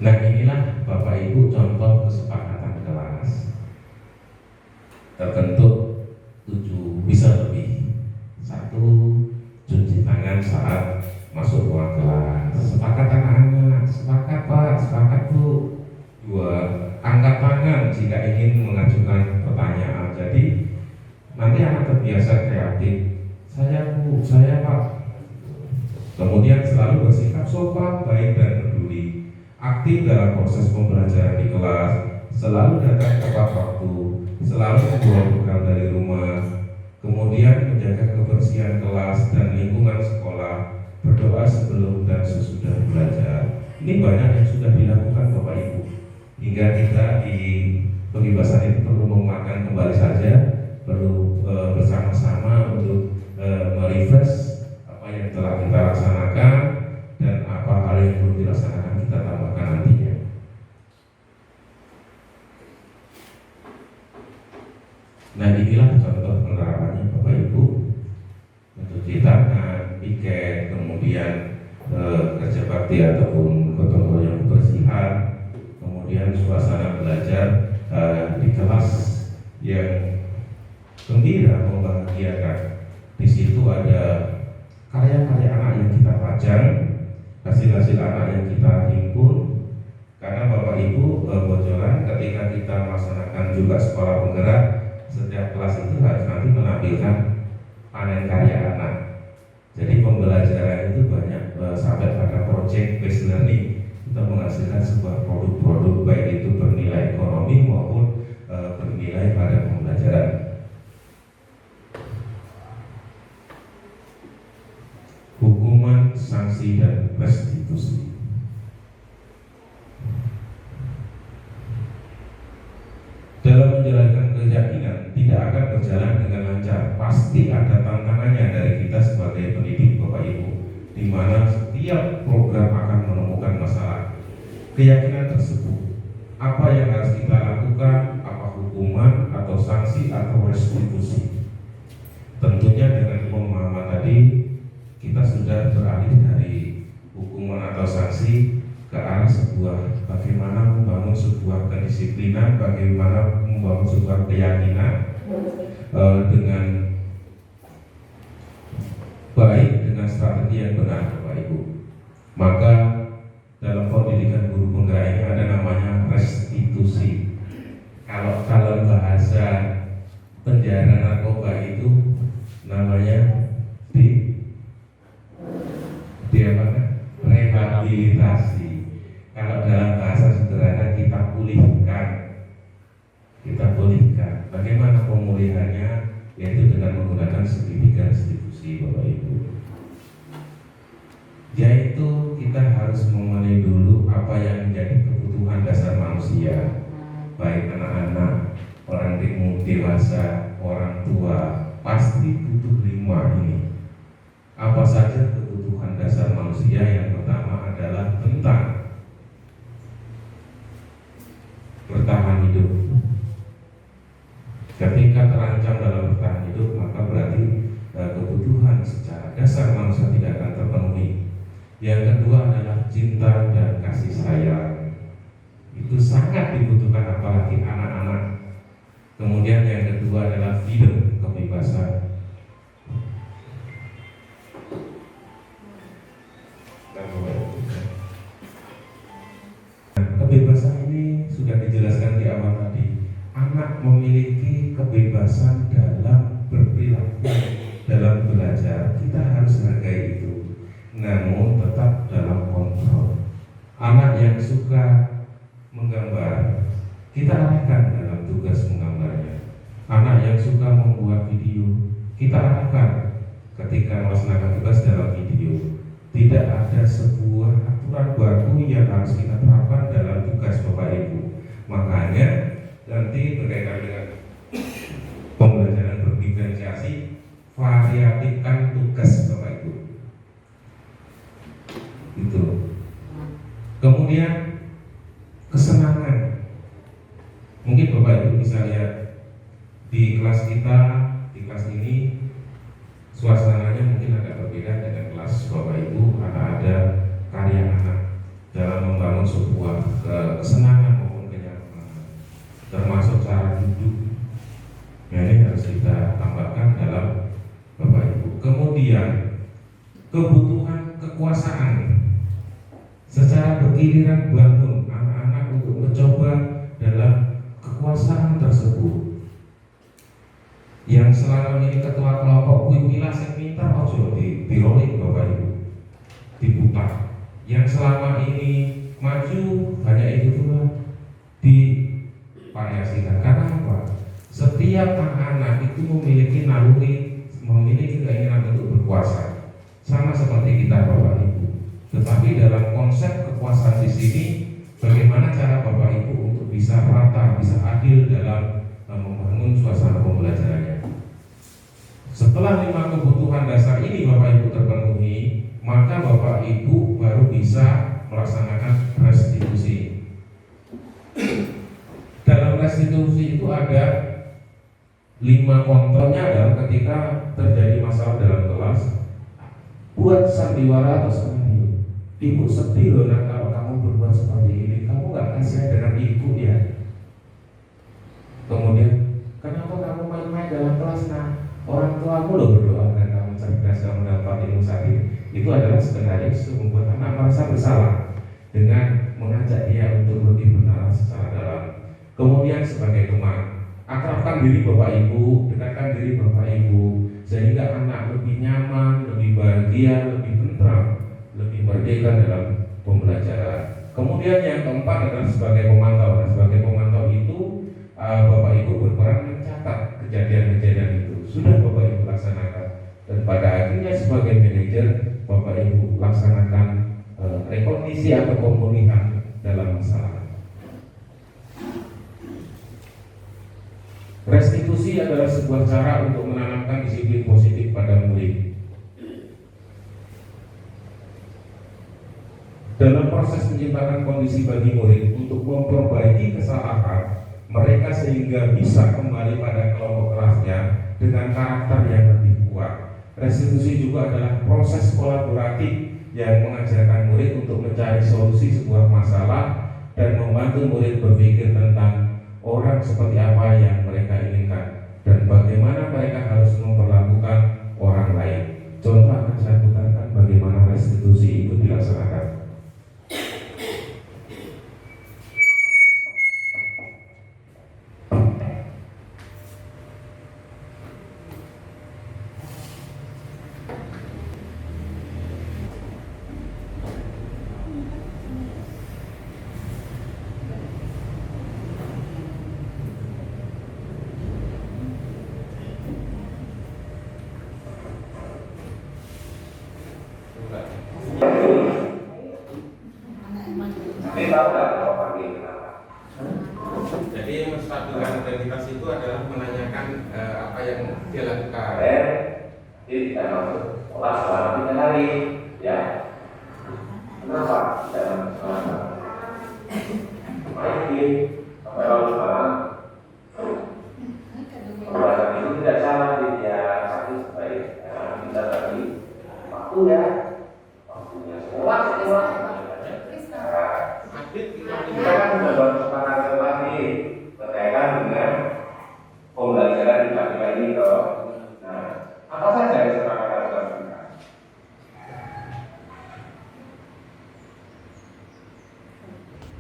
Nah inilah Bapak Ibu contoh kesepakatan kelas. Terbentuk 7 bisa lebih. 1, cuci tangan saat masuk ruang kelas. Sepakat anak-anak, sepakat Pak, sepakat Bu. 2, angkat tangan jika ingin mengajukan pertanyaan. Jadi nanti anak terbiasa kreatif. Saya Bu, saya Pak. Kemudian selalu bersikap sopan, baik dan peduli. Aktif dalam proses pembelajaran di kelas, selalu datang tepat waktu, selalu membawa bekal dari rumah, kemudian menjaga kebersihan kelas dan lingkungan sekolah, berdoa sebelum dan sesudah belajar. Ini banyak yang sudah dilakukan Bapak Ibu, hingga kita di pembebasan itu perlu menguatkan kembali saja, perlu bersama-sama untuk merefresh apa yang telah kita laksanakan dan apa hal yang belum dilaksanakan kita tambahkan nantinya. Nah inilah contoh penerapannya Bapak Ibu. Mencuci tangan, piket, kemudian kerja bakti ataupun gotong royong kebersihan, kemudian suasana belajar di kelas yang gembira, membahagiakan. Di situ ada karya-karya anak yang kita pajang, hasil-hasil anak yang kita himpun. Karena Bapak Ibu bocoran ketika kita melaksanakan juga sekolah penggerak, setiap kelas itu harus nanti menampilkan panen karya anak. Jadi pembelajaran itu banyak sampai pada project based learning, kita menghasilkan sebuah produk-produk baik itu bernilai ekonomi maupun bernilai pada pembelajaran. Hukuman, sanksi, dan restitusi. Dalam menjalankan keyakinan tidak akan berjalan dengan lancar. Pasti ada tantangannya dari kita sebagai pendidik Bapak Ibu, di mana setiap program akan menemukan masalah. Keyakinan tersebut, apa yang harus kita lakukan, apa hukuman atau sanksi restitusi. Tentunya dengan pemahaman tadi kita sudah beralih dari hukuman atau sanksi ke arah sebuah bagaimana membangun sebuah kedisiplinan, bagaimana membangun sebuah keyakinan dengan baik, dengan strategi yang benar, Bapak Ibu. Maka dalam pendidikan guru penggerak ini ada namanya restitusi. Kalau dalam bahasa penjara narkoba itu namanya rehabilitasi. Kalau dalam bahasa sederhana kita pulihkan. Bagaimana pemulihannya? Yaitu dengan menggunakan segitiga restitusi, Bapak Ibu. Yaitu kita harus memenuhi dulu apa yang menjadi kebutuhan dasar manusia, baik anak-anak, orang dewasa, orang tua, pasti butuh 5 ini. Apa saja kebutuhan dasar manusia? Yang pertama adalah tentang bertahan hidup. Ketika terancam dalam bertahan hidup, maka berarti kebutuhan secara dasar manusia tidak akan terpenuhi. Yang kedua adalah cinta dan kasih sayang. Itu sangat dibutuhkan apalagi anak-anak. Kemudian yang kedua adalah freedom, kebebasan. Kebebasan ini sudah dijelaskan di awal tadi. Anak memiliki kebebasan dalam berperilaku, dalam belajar. Kita harus hargai itu, namun tetap dalam kontrol. Anak yang suka menggambar, kita arahkan dalam tugas menggambarnya. Anak yang suka membuat video, kita arahkan ketika melaksanakan tugas dalam video. Tidak ada sebuah aturan baku yang harus kita terapkan dalam tugas Bapak Ibu. Makanya nanti berkaitan dengan pembelajaran berdiferensiasi, variatifkan tugas Bapak Ibu. Itu. Kemudian kesenangan. Mungkin Bapak Ibu bisa lihat di kelas kita, di kelas ini suasananya mungkin agak berbeda dengan kelas Bapak Ibu, karena ada karya anak dalam membangun sebuah kesenangan maupun kenyamanan, termasuk cara duduk. Nah, ini harus kita tambahkan dalam Bapak Ibu. Kemudian kebutuhan kekuasaan, secara bergiliran bangun anak-anak untuk mencoba dalam kekuasaan tersebut. Yang selama ini ketua kelompok kuilah sing pinter ojo dirolling Bapak Ibu, diputar. Yang selama ini maju hanya itu pula divariasikan. Karena apa? Setiap anak-anak itu memiliki naluri, memiliki keinginan untuk berkuasa, sama seperti kita Bapak Ibu. Tetapi dalam konsep kekuasaan di sini, bagaimana cara Bapak Ibu untuk bisa rata, bisa adil dalam membangun suasana pembelajarannya. Setelah 5 kebutuhan dasar ini Bapak Ibu terpenuhi, maka Bapak Ibu baru bisa melaksanakan restitusi. Dalam restitusi itu ada 5 kontrolnya adalah ketika terjadi masalah dalam kelas, buat sandiwara atau senandung. Ibu sedih loh nak kalau kamu berbuat seperti ini, kamu gak kasihan dengan ibu ya. Kemudian kenapa kamu main-main dalam kelas nak? Orang tuamu loh berdoa dan kamu cerdas dan mendapat ilmu sakit. Itu adalah sebenarnya membuat anak merasa bersalah dengan mengajak dia untuk lebih benar secara dalam. Kemudian sebagai teman, akrabkan diri Bapak Ibu, dekatkan diri Bapak Ibu, sehingga anak lebih nyaman, lebih bahagia, lebih tentram, lebih merdeka dalam pembelajaran. Kemudian yang keempat adalah sebagai pemantau. Nah, sebagai pemantau itu Bapak Ibu berperan mencatat kejadian-kejadian itu. Sudah Bapak Ibu laksanakan, dan pada akhirnya sebagai manajer Bapak Ibu laksanakan rekondisi atau pemulihan dalam masalah. Restitusi adalah sebuah cara untuk menanamkan disiplin positif pada murid. Dalam proses menciptakan kondisi bagi murid untuk memperbaiki kesalahan, mereka sehingga bisa kembali pada kelompok kelasnya dengan karakter yang lebih kuat. Restitusi juga adalah proses kolaboratif yang mengajarkan murid untuk mencari solusi sebuah masalah dan membantu murid berpikir tentang orang seperti apa yang mereka inginkan dan bagaimana mereka harus memperlakukan orang lain. Contoh akan saya putarkan bagaimana restitusi itu dilaksanakan. Ini tahu nggak kalau panggil kenapa? Jadi menstabilkan identitas itu adalah menanyakan apa yang dia lakukan. Jadi tidak masuk sekolah selama 3 hari, ya. Kenapa tidak masuk sekolah? Main sampai lalu malam. Pembahasan itu tidak salah, dia sakit supaya bisa tadi waktu ya, waktunya sekolah. Kita kan sudah bersepakat tadi berkaitan dengan pembelajaran di matematika ini toh. Nah, apa saja kesepakatan kita?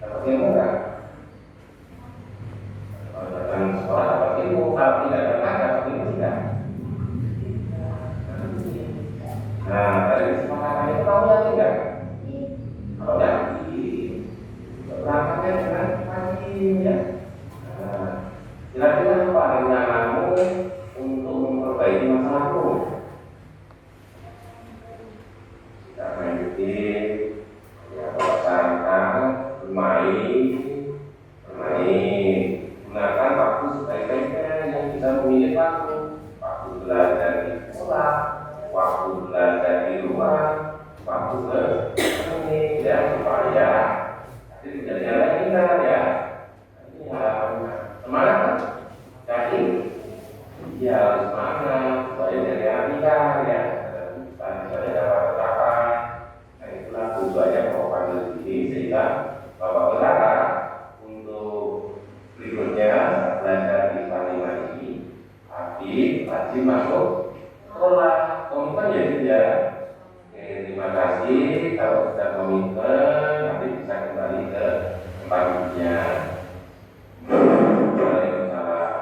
Dapat ilmu kan? Kalau datang sekolah dapat ilmu, kalau tidak datang dapat ilmu tidak. Nah, dari kesepakatan itu kamu yakin nggak? Kalau yakin, berangkatnya dengan pagi ya. Nah, kira-kira apa rencanamu untuk memperbaiki masalahmu? Tidak main game, ya santai, bermain, gunakan waktu sebaik-baiknya yang bisa memilih waktu belajar di sekolah, waktu belajar di rumah, waktu ini ya supaya jadi yang kita ya, ini semangat kan? Yakin? Ya harus semangat supaya jadi Amerika ya. Misalnya dapat berapa? Nah itulah tujuannya program ini sehingga Bapak berharap untuk berikutnya belajar di Panglima ini, tapi wajib masuk sekolah. Komitmen ya tidak. Terima kasih kalau sudah komitmen nanti bisa kembali ke tempatnya. Waalaikumsalam.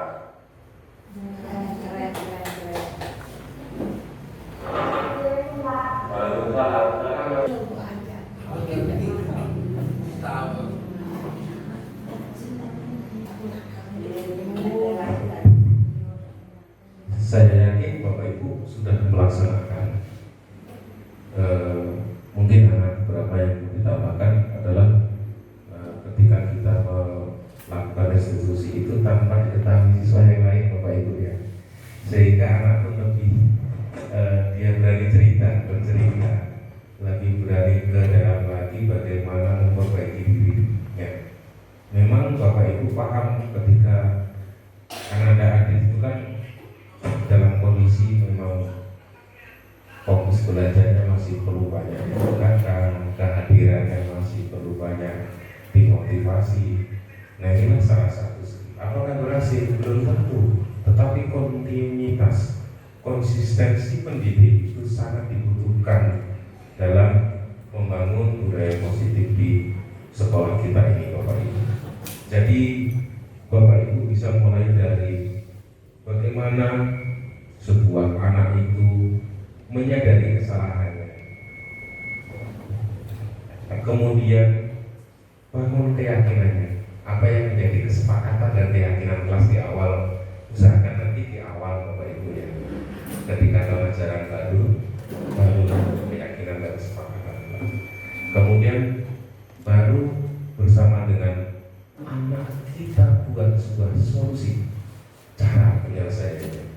Saya yakin Bapak Ibu sudah melaksanakan. Mungkin beberapa yang ditambahkan adalah ketika kita melakukan restitusi itu tanpa diketahui siswa yang lain Bapak Ibu ya, sehingga anak pun lebih dia berani bercerita, lebih berani ke dalam lagi bagaimana memperbaiki dirinya. Memang Bapak Ibu paham ketika anak adik itu kan dalam kondisi memang fokus belajarnya masih perlu banyak ditingkatkan, kehadirannya masih perlu banyak dimotivasi. Nah inilah salah satu. Apakah berhasil? Belum tentu. Tetapi kontinuitas, konsistensi pendidik itu sangat dibutuhkan dalam membangun budaya positif di sekolah kita ini, Bapak Ibu. Jadi Bapak Ibu bisa mulai dari bagaimana sebuah anak itu menyadari kesalahannya, kemudian bangun keyakinannya, apa yang menjadi kesepakatan dan keyakinan kelas di awal. Usahakan nanti di awal Bapak Ibu ya, ketika ada ajaran baru keyakinan dan kesepakatan. Kemudian baru bersama dengan anak kita buat sebuah solusi cara penyelesaiannya.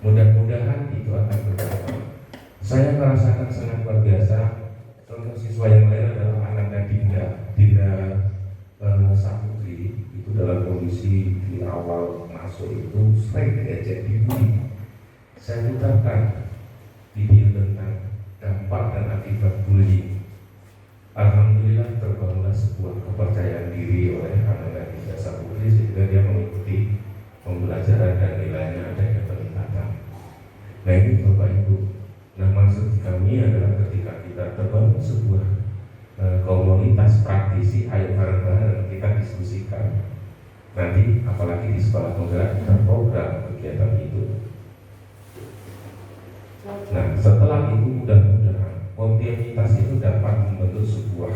Mudah-mudahan itu akan berdampak. Saya merasakan sangat luar biasa. Contoh siswa yang lain adalah anaknya Dinda Saputri, itu dalam kondisi di awal masuk itu sering diajak dibully. Saya putarkan video tentang dampak dan akibat bullying. Alhamdulillah terbangunlah sebuah kepercayaan diri oleh anak-anak Ijazah Putri sehingga dia mengikuti pembelajaran dan nilainya adanya peningkatan. Nah ini Bapak Ibu, nah maksud kami adalah ketika kita terbangun sebuah komunitas praktisi, ayo bareng-bareng kita diskusikan. Nanti apalagi di sekolah penggerak kita program kegiatan itu. Nah setelah itu mudah-mudahan kontinuitas itu dapat membentuk sebuah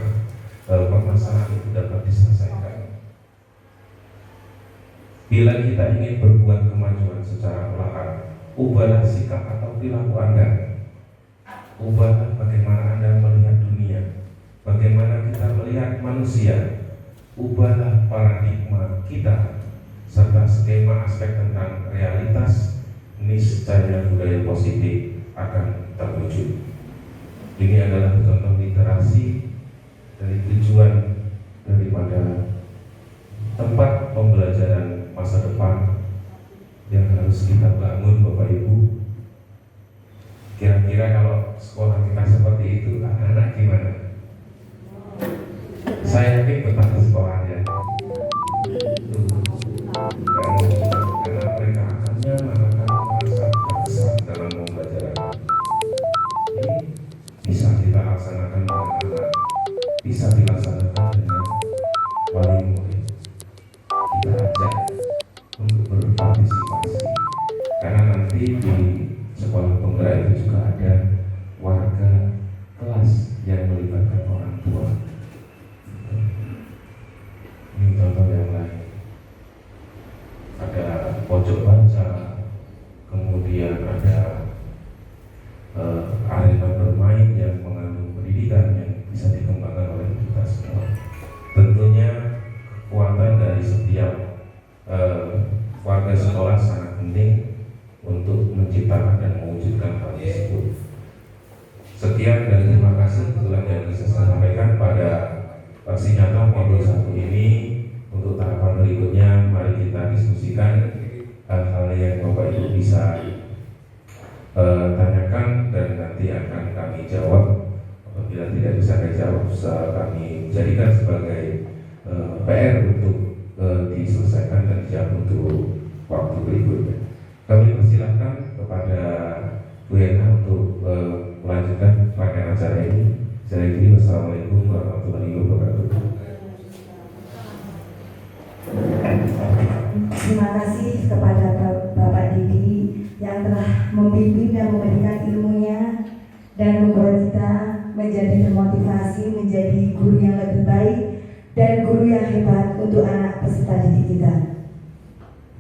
permasalahan itu dapat diselesaikan. Bila kita ingin berbuat kemajuan secara perlahan, ubahlah sikap atau perilaku Anda. Ubahlah bagaimana Anda melihat dunia, bagaimana kita melihat manusia. Ubahlah paradigma kita serta skema aspek tentang realitas, niscaya budaya positif akan terwujud. Ini adalah contoh literasi dari tujuan daripada tempat pembelajaran masa depan yang harus kita bangun Bapak Ibu. Kira-kira kalau sekolah kita seperti itu, anak-anak gimana? Saya yakin betah sekolahnya. Karena mereka akan nyaman, akan merasa terkesan dalam pembelajaran. Ini bisa kita laksanakan dengan anak, bisa dilaksanakan dengan wali murid. Kita ajak untuk berpartisipasi, karena nanti di sekolah penggerak itu juga ada warga kelas yang melibatkan orang tua. Ini contoh yang lain. Ada pojok baca, kemudian ada arena bermain yang mengandung pendidikan yang bisa dikembangkan oleh kita semua. Tentunya kekuatan dari setiap warga sekolah sangat penting untuk menciptakan dan mewujudkan hal tersebut. Sekian dan terima kasih itulah yang bisa saya sampaikan pada Singkatan modul 1 ini. Untuk tahapan berikutnya mari kita diskusikan hal-hal yang Bapak Ibu bisa tanyakan dan nanti akan kami jawab. Apabila tidak bisa dijawab, kami jadikan sebagai PR untuk diselesaikan dan dijawab untuk waktu berikutnya. Kami persilahkan kepada Bu Hena untuk melanjutkan rangkaian acara ini. Saya kira wassalamualaikum warahmatullahi wabarakatuh. Terima kasih kepada Bapak Didi yang telah membimbing dan memberikan ilmunya dan membuat kita menjadi termotivasi menjadi guru yang lebih baik dan guru yang hebat untuk anak peserta didik kita.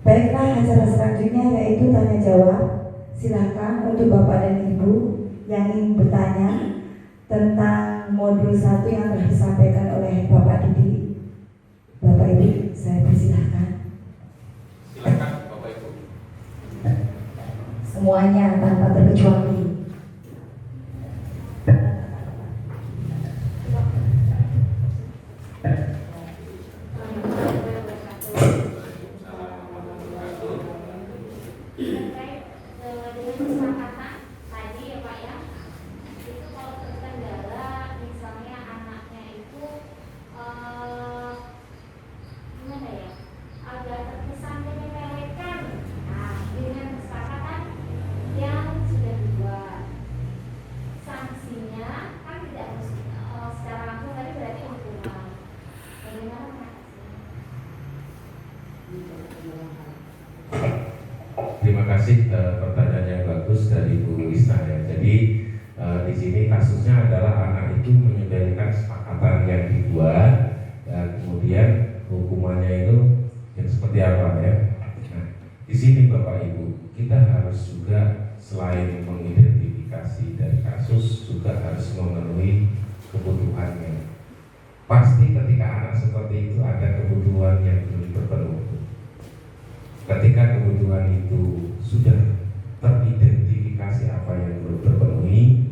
Baiklah, acara selanjutnya yaitu tanya jawab. Silakan untuk Bapak dan Ibu yang ingin bertanya tentang modul 1 yang telah disampaikan oleh Bapak Didi. Bapak Ibu, saya persilahkan. Silakan Bapak Ibu. Semuanya tanpa terkecuali. Terima kasih pertanyaan yang bagus dari Bu Lisna ya. Jadi di sini kasusnya adalah anak itu menyepelekan kesepakatan yang dibuat dan kemudian hukumannya itu yang seperti apa ya. Nah, di sini Bapak Ibu kita harus juga selain mengidentifikasi dari kasus juga harus memenuhi kebutuhannya. Pasti ketika anak seperti itu ada kebutuhan yang belum terpenuhi. Ketika kebutuhan itu sudah teridentifikasi apa yang belum terpenuhi,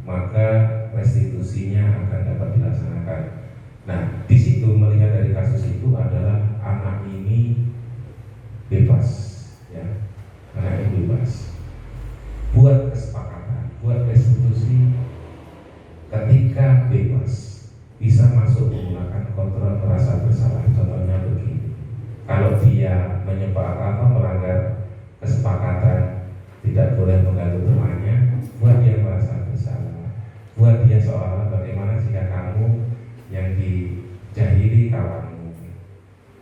maka restitusinya akan dapat dilaksanakan. Nah, di situ melihat dari kasus itu adalah anak ini bebas, bisa masuk menggunakan kontrol merasa bersalah. Contohnya begini, kalau dia melanggar kesepakatan tidak boleh mengganggu temannya, buat dia merasa bersalah, buat dia seolah bagaimana jika kamu yang dijahili kawanmu.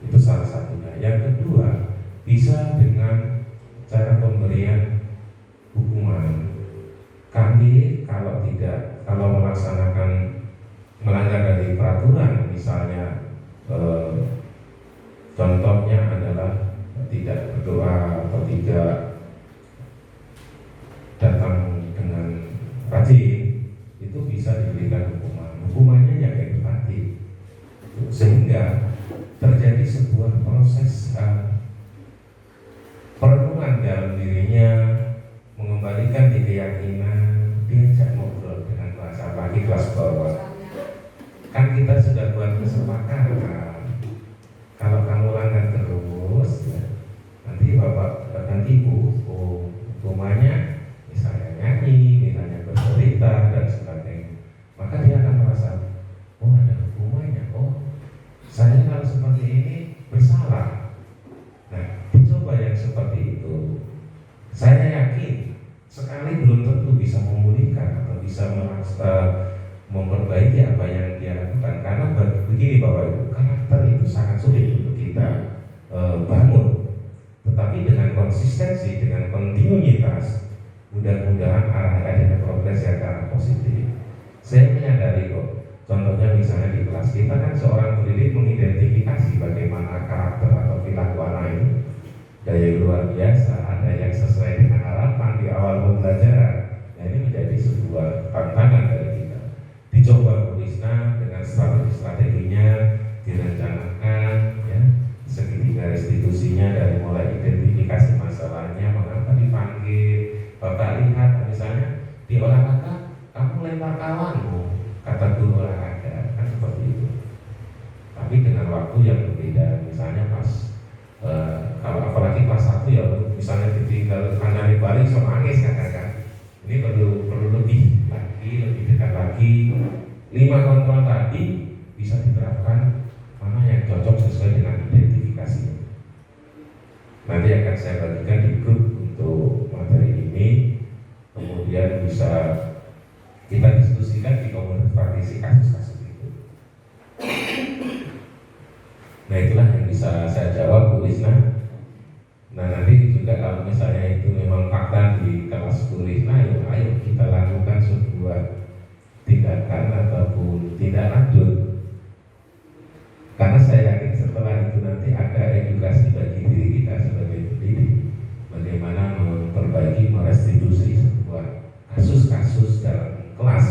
Itu salah satunya. Yang kedua, bisa dengan cara pemberian hukuman. Kami kalau melaksanakan melanggar dari peraturan, misalnya contohnya adalah tidak berdoa atau tidak datang dengan rajin, itu bisa diberikan hukuman. Hukumannya yang edukatif, sehingga terjadi sebuah proses perenungan dalam dirinya, mengembalikan di keyakinan, diajak ngobrol dengan bahasa lagi kelas bawah. Kan kita sudah buat kesepakatan, kalau kamu langgar terus, ya, nanti bapak dan ibu, hukumannya misalnya nyanyi, misalnya bercerita dan sebagainya. Maka dia akan merasa, oh ada hukumannya, oh saya kalau seperti ini bersalah. Nah, dicoba yang seperti itu. Saya yakin sekali belum tentu bisa memulihkan atau bisa memperbaiki apa yang dia lakukan. Karena begini Bapak Ibu, karakter itu sangat sulit untuk kita bangun. Tetapi dengan konsistensi, dengan kontinuitas, mudah-mudahan ada progres yang sangat positif. Saya menyadari kok, contohnya misalnya di kelas kita kan seorang pendidik mengidentifikasi bagaimana karakter atau perilaku anak ini. Ada yang luar biasa, ada yang sesuai dengan harapan di awal pembelajaran. Nah, ini menjadi sebuah tantangan dari kita. Dicoba Bu Risna dengan strategi-strateginya, direncanakan, ya, segitiga restitusinya dari mulai identifikasi masalahnya, mengapa dipanggil. Bapak lihat misalnya di olahraga, kamu lempar kawanmu, kata guru olahraga, kan seperti itu. Tapi dengan waktu yang berbeda, misalnya pas kalau apalagi kelas 1 ya, misalnya ditinggal kanan balik sama nangis katakan, ini perlu lebih lagi, lebih dekat lagi. 5 kontrol tadi bisa diterapkan mana yang cocok sesuai dengan identifikasi. Nanti akan saya bagikan di grup untuk materi ini, kemudian bisa kita diskusikan di komunitas praktisi kasus-kasus itu. Nah, itulah yang bisa saya jawab Bu Risna. Nah, nanti juga kalau misalnya itu memang fakta di kelas Bu Risna, ayo kita lakukan sebuah tindakan ataupun tindak lanjut. Karena saya yakin setelah itu nanti ada edukasi bagi diri kita sebagai pendidik, bagaimana memperbaiki, merestitusi sebuah kasus-kasus dalam kelas,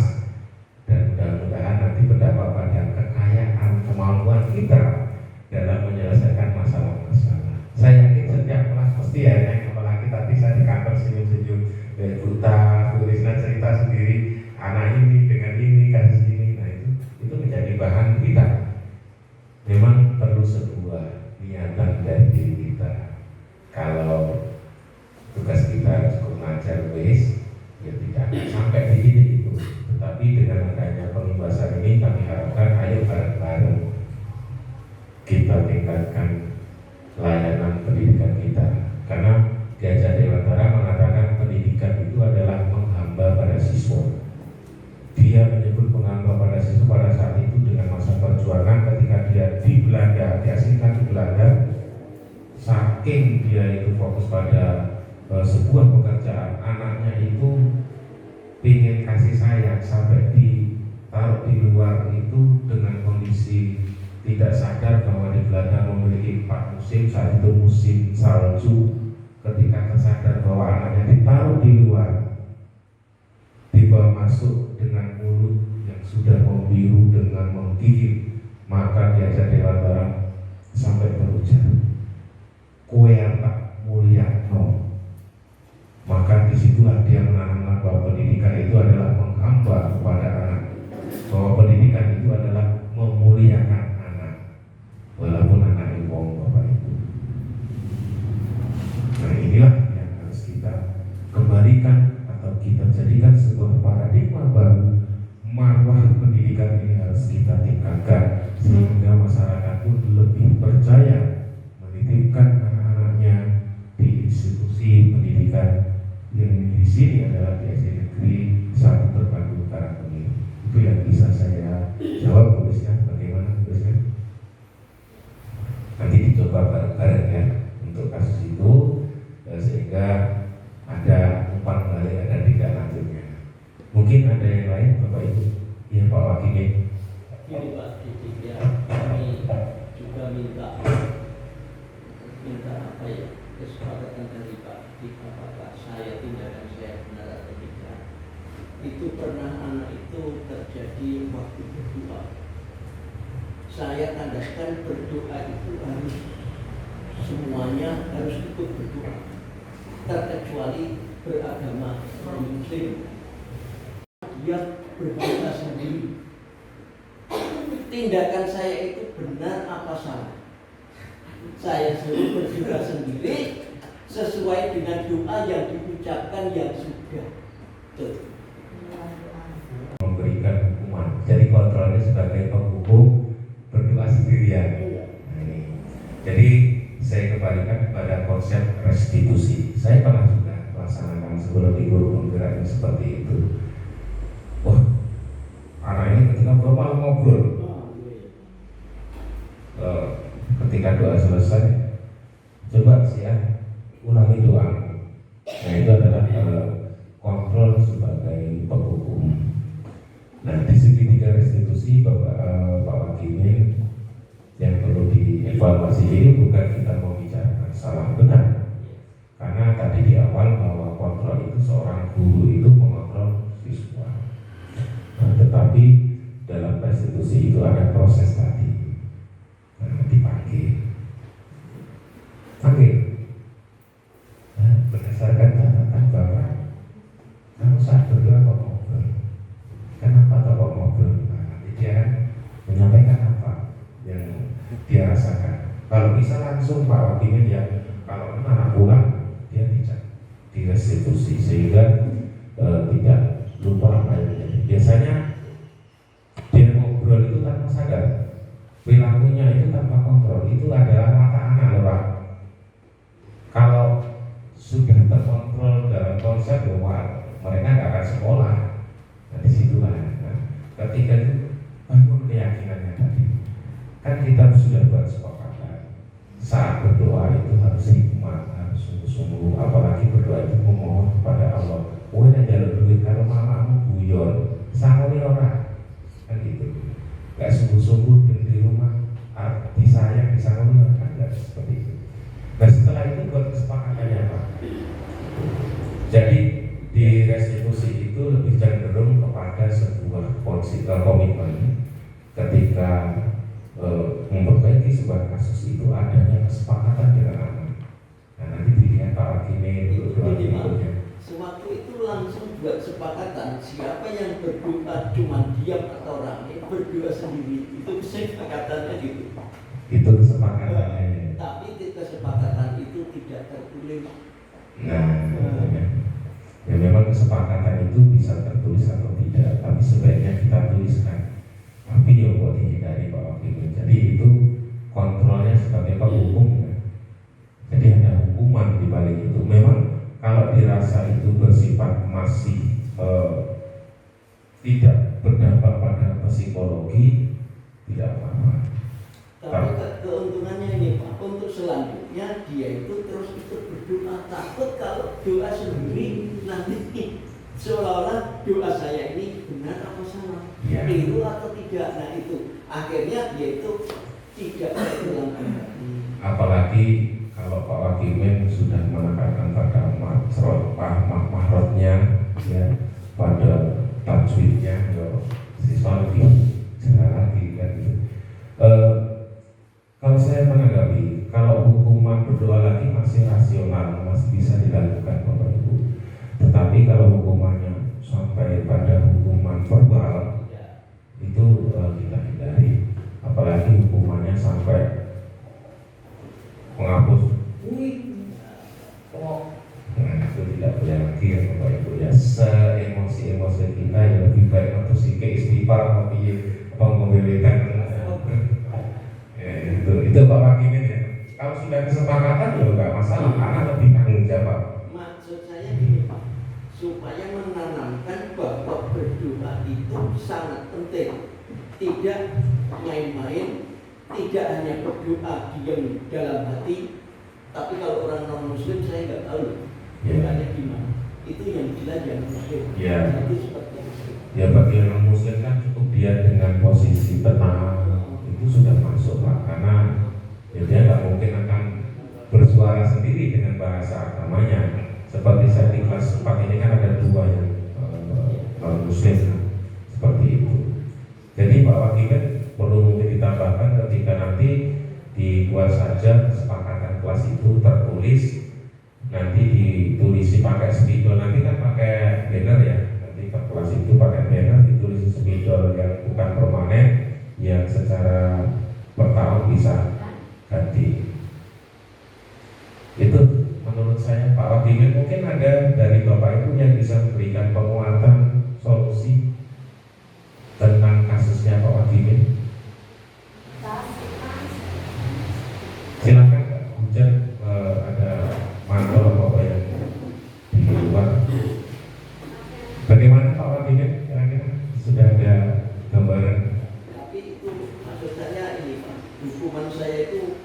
dan mudah-mudahan nanti berdampak pada kekayaan kemampuan kita dalam menyelesaikan masalah-masalah. Saya yakin setiap kelas pasti ada yang, apalagi tadi saya di kantor senyum-senyum dari Buta, Bu Risna cerita sendiri, anak ini dengan ini, kasus ini. Nah, itu menjadi bahan kita. Memang perlu sebuah niatan dari diri kita. Kalau tugas kita cukup ngajar wis, ya tidak sampai di titik itu. Tetapi dengan adanya pembahasan ini, kami harapkan ayo bareng-bareng kita tingkatkan layanan pendidikan kita. Karena Gajah Dewantara mengatakan pendidikan itu adalah menghamba pada siswa. Dia menyebut menghamba pada siswa pada saat itu dengan masa perjuangan ketika dia di Belanda, diasingkan di Belanda. Saking dia itu fokus pada sebuah pekerjaan, anaknya itu ingin kasih sayang sampai ditaruh di luar itu dengan kondisi tidak sadar bahwa di Belanda memiliki 4 musim, saat itu musim salju. Ketika tersadar bahwa anaknya ditaruh di luar, dibawa masuk dengan mulut yang sudah membiru dengan menggigit, maka Gajah Dewantara sampai berujar, "Kowe tak mulia no." Maka disitulah dia menanamkan bahwa pendidikan itu adalah menghamba kepada anak, bahwa pendidikan itu adalah memuliakan walaupun anak wong Bapak Ibu. Nah, inilah yang harus kita kembalikan atau kita jadikan sebuah paradigma baru. Marwah pendidikan harus kita tingkatkan sehingga masyarakat pun lebih percaya menitipkan anak-anaknya di institusi pendidikan yang di sini adalah di SD Negeri 1 Terpadu Karangtengah. Itu yang bisa saya jawab. Tulisnya bagaimana tulisnya? Nanti dicoba bareng-bareng ya untuk kasus itu, sehingga ada umpan balik, ada tindak lanjutnya. Mungkin ada yang lain, Bapak Ibu? Ya, Pak Wakil. Ini Pak Didik ya, kami juga minta apa ya, kesepakatan dari Pak Didik, apakah tindakan saya benar atau tidak. Itu pernah anak itu terjadi waktu berdoa. Saya tandaskan berdoa itu harus semuanya harus ikut berdoa, terkecuali beragama Muslim. Dia berdoa sendiri. Tindakan saya itu benar apa salah? Saya sendiri berdoa sendiri sesuai dengan doa yang diucapkan yang sudah. Memberikan hukuman. Jadi kontrolnya sebagai penghukum berdoa sendirian. Nah, ini. Jadi saya kembalikan kepada konsep restitusi. Saya pernah juga melaksanakan sebelum di guru penggerak seperti itu. Wah, anak ini ketika malah ngobrol. Ketika doa selesai, coba sih ya ulangi doa. Nah, itu adalah kontrol sebagai penghukum. Nah, di segitiga restitusi Pak Wakil yang perlu dievaluasi ini bukan kita membicarakan salah benar, karena tadi di awal bahwa kontrol itu seorang guru itu mengontrol siswa. Nah, tetapi dalam restitusi itu ada proses tadi. Nah, dipanggil, nah, berdasarkan catatan Bapak, kamu saat berdoa kok ngobrol? Kenapa kok ngobrol? Nah, nanti dia menyampaikan apa yang dia rasakan. Kalau bisa langsung Pak Wakil ya, kalau anak pulang dia tidak direstitusi sehingga tidak lupa apa yang terjadi. Biasanya dia ngobrol itu tanpa sadar, perilakunya itu tanpa kontrol, itu adalah mata anak loh Pak. Kalau sudah terkontrol dalam konsep bahwa mereka nggak akan sekolah, nah disitulah. Nah, ketika itu bangun keyakinannya tadi, kan kita sudah buat sepakatan saat berdoa itu harus hikmah, harus sungguh-sungguh, apalagi berdoa itu memohon kepada Allah. Kowe nek njaluk duit karo mamamu guyon, sangoni ora, kan gitu. Gak sungguh-sungguh di rumah disayang, disangoni ora, kan gak seperti itu. Nah, setelah itu buat kesepakatannya Pak. Jadi di restitusi itu lebih cenderung kepada sebuah komitmen ketika memperbaiki sebuah kasus itu adanya kesepakatan dengan anak. Nah, nanti dilihat Pak Wakil berikutnya. Sewaktu itu langsung buat kesepakatan siapa yang berdoa cuma diam atau rame, berdoa sendiri, itu kesepakatannya gitu. Itu kesepakatannya. Tapi kesepakatan itu tidak tertulis. Nah, ya memang kesepakatan itu bisa tertulis atau tidak, tapi sebaiknya kita tuliskan. Tapi ya buat dihindari Pak Wakil. Jadi itu kontrolnya sebagai penghukum ya. Jadi ada hukuman di balik itu. Memang kalau dirasa itu bersifat masih tidak berdampak pada psikologi, tidak apa-apa. Tapi keuntungannya ini Pak, untuk selanjutnya dia itu terus ikut berdoa. Takut kalau doa sendiri nanti seolah-olah doa saya ini benar atau salah, keliru atau tidak. Nah itu akhirnya dia itu tidak berulang kembali. Apalagi kalau Pak Wakil sudah menekankan pada mahrotnya, ya, pada tajwidnya, siswa lebih jelas lagi kan gitu. Kalau saya menanggapi, kalau hukuman berdoa lagi masih rasional, masih bisa dilakukan Bapak Ibu. Tetapi kalau hukumannya sampai pada hukuman verbal, itu kita hindari. Apalagi hukumannya sampai menghapus, nah itu tidak boleh lagi ya Bapak Ibu ya. Se-emosi kita yang lebih baik untuk si istighfar tapi beda. Ya, itu Pak Hakimin ya. Kalau sudah kesepakatan ya nggak masalah, karena lebih tanggung jawab. Maksud saya gini Pak, supaya menanamkan bahwa berdoa itu sangat penting, tidak main-main, tidak hanya berdoa diam dalam hati, tapi kalau orang non Muslim saya nggak tahu doanya gimana. Itu yang jelas yang Muslim. Ya. Itu seperti itu. Ya bagi orang Muslim kan cukup dia dengan posisi tenang itu sudah masuk Pak, karena ya dia nggak mungkin akan bersuara sendiri dengan bahasa agamanya. Seperti saya di kelas 4 ini kan ada 2 yang Muslim seperti itu. Jadi Pak Hakimin perlu mungkin ditambahkan ketika nanti dibuat saja kesepakatan kelas itu tertulis, nanti ditulisi pakai spidol, nanti kan pakai banner ya, nanti ke kelas itu pakai banner ditulis spidol yang bukan permanen, yang secara per tahun bisa ganti. Itu menurut saya Pak Hakimin mungkin ada dari Bapak Ibu yang bisa memberikan penguatan solusi tentang kasusnya Pak Hakimin. Silakan Pak Hujan, ada mantul Bapak yang di luar. Bagaimana Pak Hakimin? Kira-kira sudah ada gambaran? Tapi itu maksud saya ini Pak, hukuman saya itu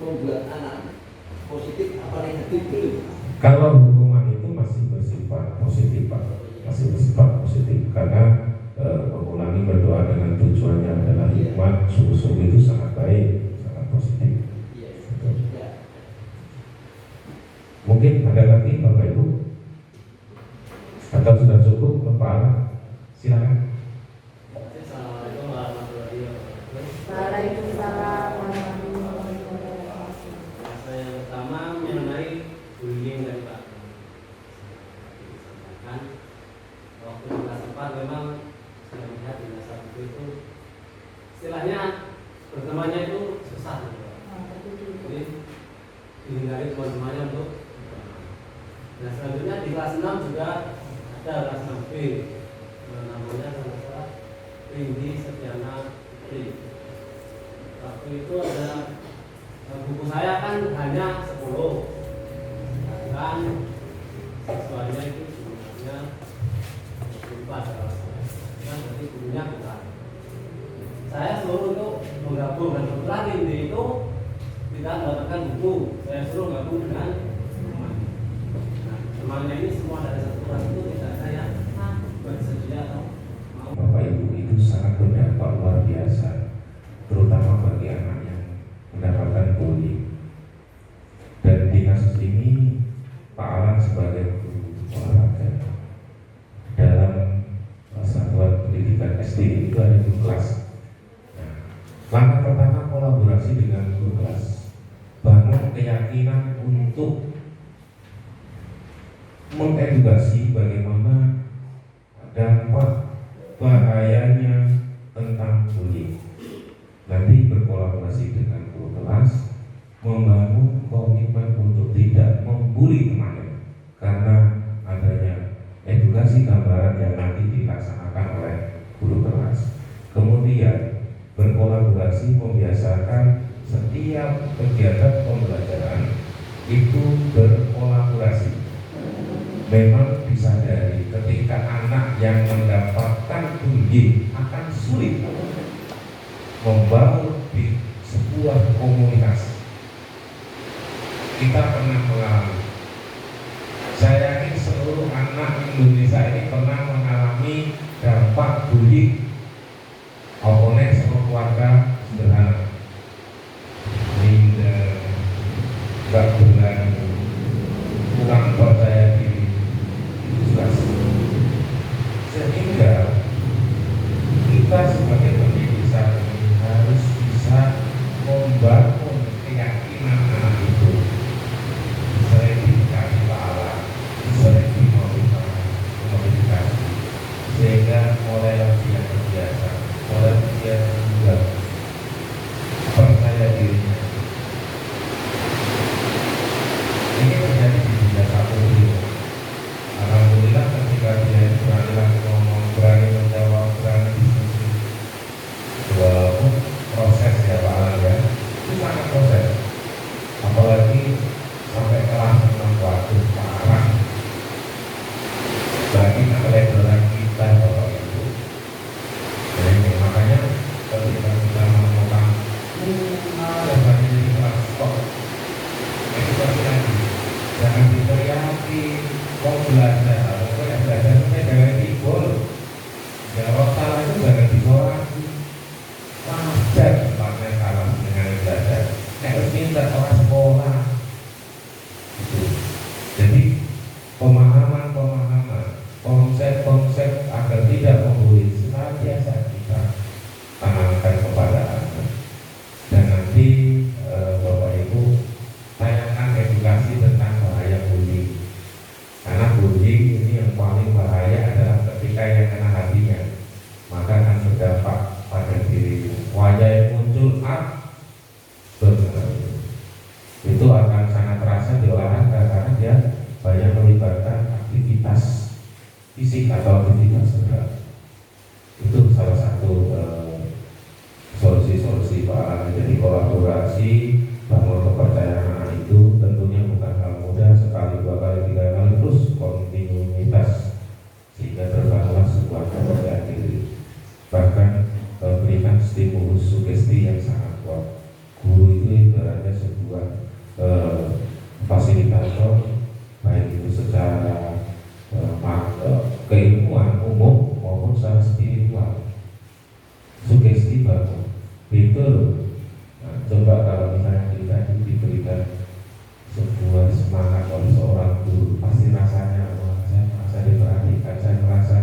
membuat anak positif apa negatif dulu? Kalau hukuman itu masih bersifat positif Pak, masih bersifat positif karena mengulangi berdoa dengan tujuannya adalah hikmat, sungguh-sungguh itu sangat baik, sangat positif. Iya. Ya. Mungkin ada lagi Bapak Ibu atau sudah cukup Pak Alan? Silakan. Assalamualaikum warahmatullahi wabarakatuh. Waalaikumsalam warahmatullahi wabarakatuh. Saya yang pertama mengenai bullying dari Pak. Kan waktu di kelas 4 memang saya melihat di masa itu istilahnya bertemannya itu susah gitu. Jadi dihindari teman-temannya untuk berteman. Nah selanjutnya di kelas 6 juga ada kelas 6B, namanya kalau nggak salah Ringgi Setiana Putri. Waktu itu ada buku saya kan hanya 10, dan siswanya itu sebenarnya 24 kalau saya. Kan berarti gurunya bukan. Saya suruh untuk menggabung, dan kebetulan Ringgi itu tidak mendapatkan buku. Saya suruh gabung dengan teman. Nah, temannya ini semua dari satu kelas itu tidak ada yang bersedia atau mau. Bapak Ibu itu sangat berdampak luar biasa, terutama bagi anak yang mendapatkan bullying. Dan di kasus ini Pak Alan sebagai guru olahraga dalam satuan pendidikan SD itu ada guru kelas. Nah, langkah pertama kolaborasi dengan guru kelas, bangun keyakinan untuk mengedukasi bagaimana dampak bahayanya tentang bullying. Nanti berkolaborasi dengan guru kelas, membangun komitmen untuk tidak membuli temannya, karena adanya edukasi gambaran yang nanti dilaksanakan oleh guru kelas. Kemudian berkolaborasi membiasakan setiap kegiatan pembelajaran itu berkolaborasi. Memang disadari ketika anak yang mendapatkan bullying akan sulit membangun di sebuah komunitas. Kita pernah mengalami, saya yakin seluruh anak Indonesia ini pernah mengalami dampak bullying. Oponen sama keluarga sederhana, minder, gak berani, kurang percaya diri, jelas. Sehingga kita sebagai pendidik saat ini harus bisa membangun keyakinan anak itu. Sering dikasih pahala, sering dimodifikasi, sehingga mulai latihan berarti keteledoran kita Bapak Ibu. Jadi makanya ketika kita menemukan lebarnya di kelas kok itu lagi jangan diteriaki kok belajar kok yang belajar itu jangan dibol jawab salah itu jangan disoraki wajar tempatnya kalah dengan belajar harus pintar orang sekolah gitu. Jadi pemahaman konsep-konsep agar tidak membuli senantiasa kita tanamkan kepada anak. Dan nanti Bapak Ibu tanyakan edukasi tentang bahaya bullying. Karena bullying ini yang paling bahaya adalah ketika yang kena hatinya, maka akan berdampak pada diri. Wajah yang muncul itu akan sangat terasa di olahraga karena dia banyak melibatkan aktivitas fisik atau aktivitas berat. Itu salah satu solusi-solusi Pak Alan. Jadi kolaborasi, bangun kepercayaan anak itu tentunya bukan hal mudah, sekali, dua kali, tiga kali, terus kontinuitas sehingga terbangunlah sebuah kepercayaan diri. Bahkan berikan stimulus sugesti yang sangat kuat. Guru itu ibaratnya sebuah fasilitator, baik itu secara keilmuan umum maupun secara spiritual. Sugesti bangun itu nah, coba kalau misalnya kita diberikan sebuah semangat oleh seorang guru, pasti rasanya saya merasa diperhatikan, saya merasa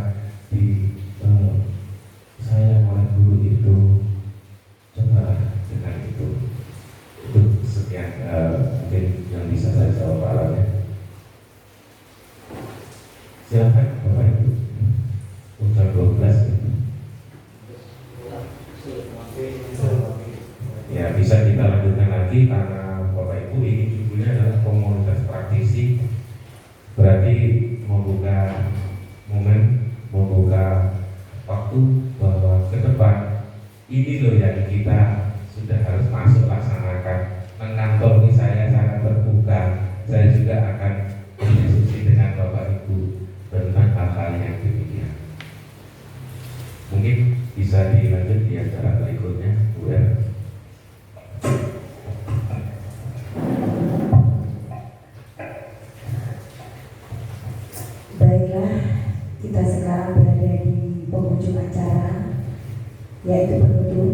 saya oleh guru itu. Coba dengan itu sekian mungkin yang bisa saya jawab Pak Alan ya. Silakan Bapak Ibu. Udah 12 ya. Ya bisa kita lanjutkan lagi karena Bapak Ibu ini judulnya adalah komunitas praktisi, berarti membuka momen, membuka waktu bahwa ke depan ini loh yang kita sudah harus masuk laksanakan. Mengantongi saya sangat terbuka, saya juga akan berdiskusi dengan Bapak Ibu tentang hal-hal yang demikian. Mungkin bisa dilanjut di acara berikutnya, Bu ya. Baiklah, kita sekarang berada di penghujung acara, yaitu penutup.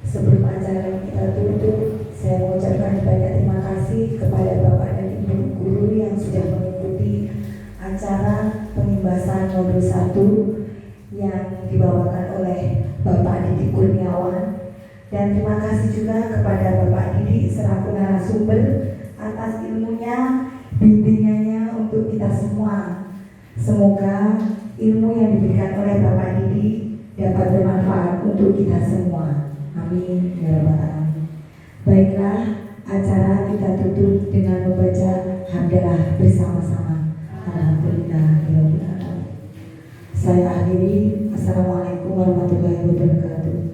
Sebelum acara kita tutup, saya mengucapkan banyak terima kasih kepada Bapak dan Ibu guru yang sudah mengikuti acara pengimbasan modul 1 yang dibawakan oleh Bapak Didik Kurniawan. Dan terima kasih juga kepada Bapak Didik selaku narasumber atas ilmunya, bimbingannya untuk kita semua. Semoga ilmu yang diberikan oleh Bapak Didik dapat bermanfaat untuk kita semua. Amin ya rabbal alamin. Baiklah, acara kita tutup dengan membaca hamdalah bersama-sama. Alhamdulillah. Saya akhiri. Assalamualaikum warahmatullahi wabarakatuh.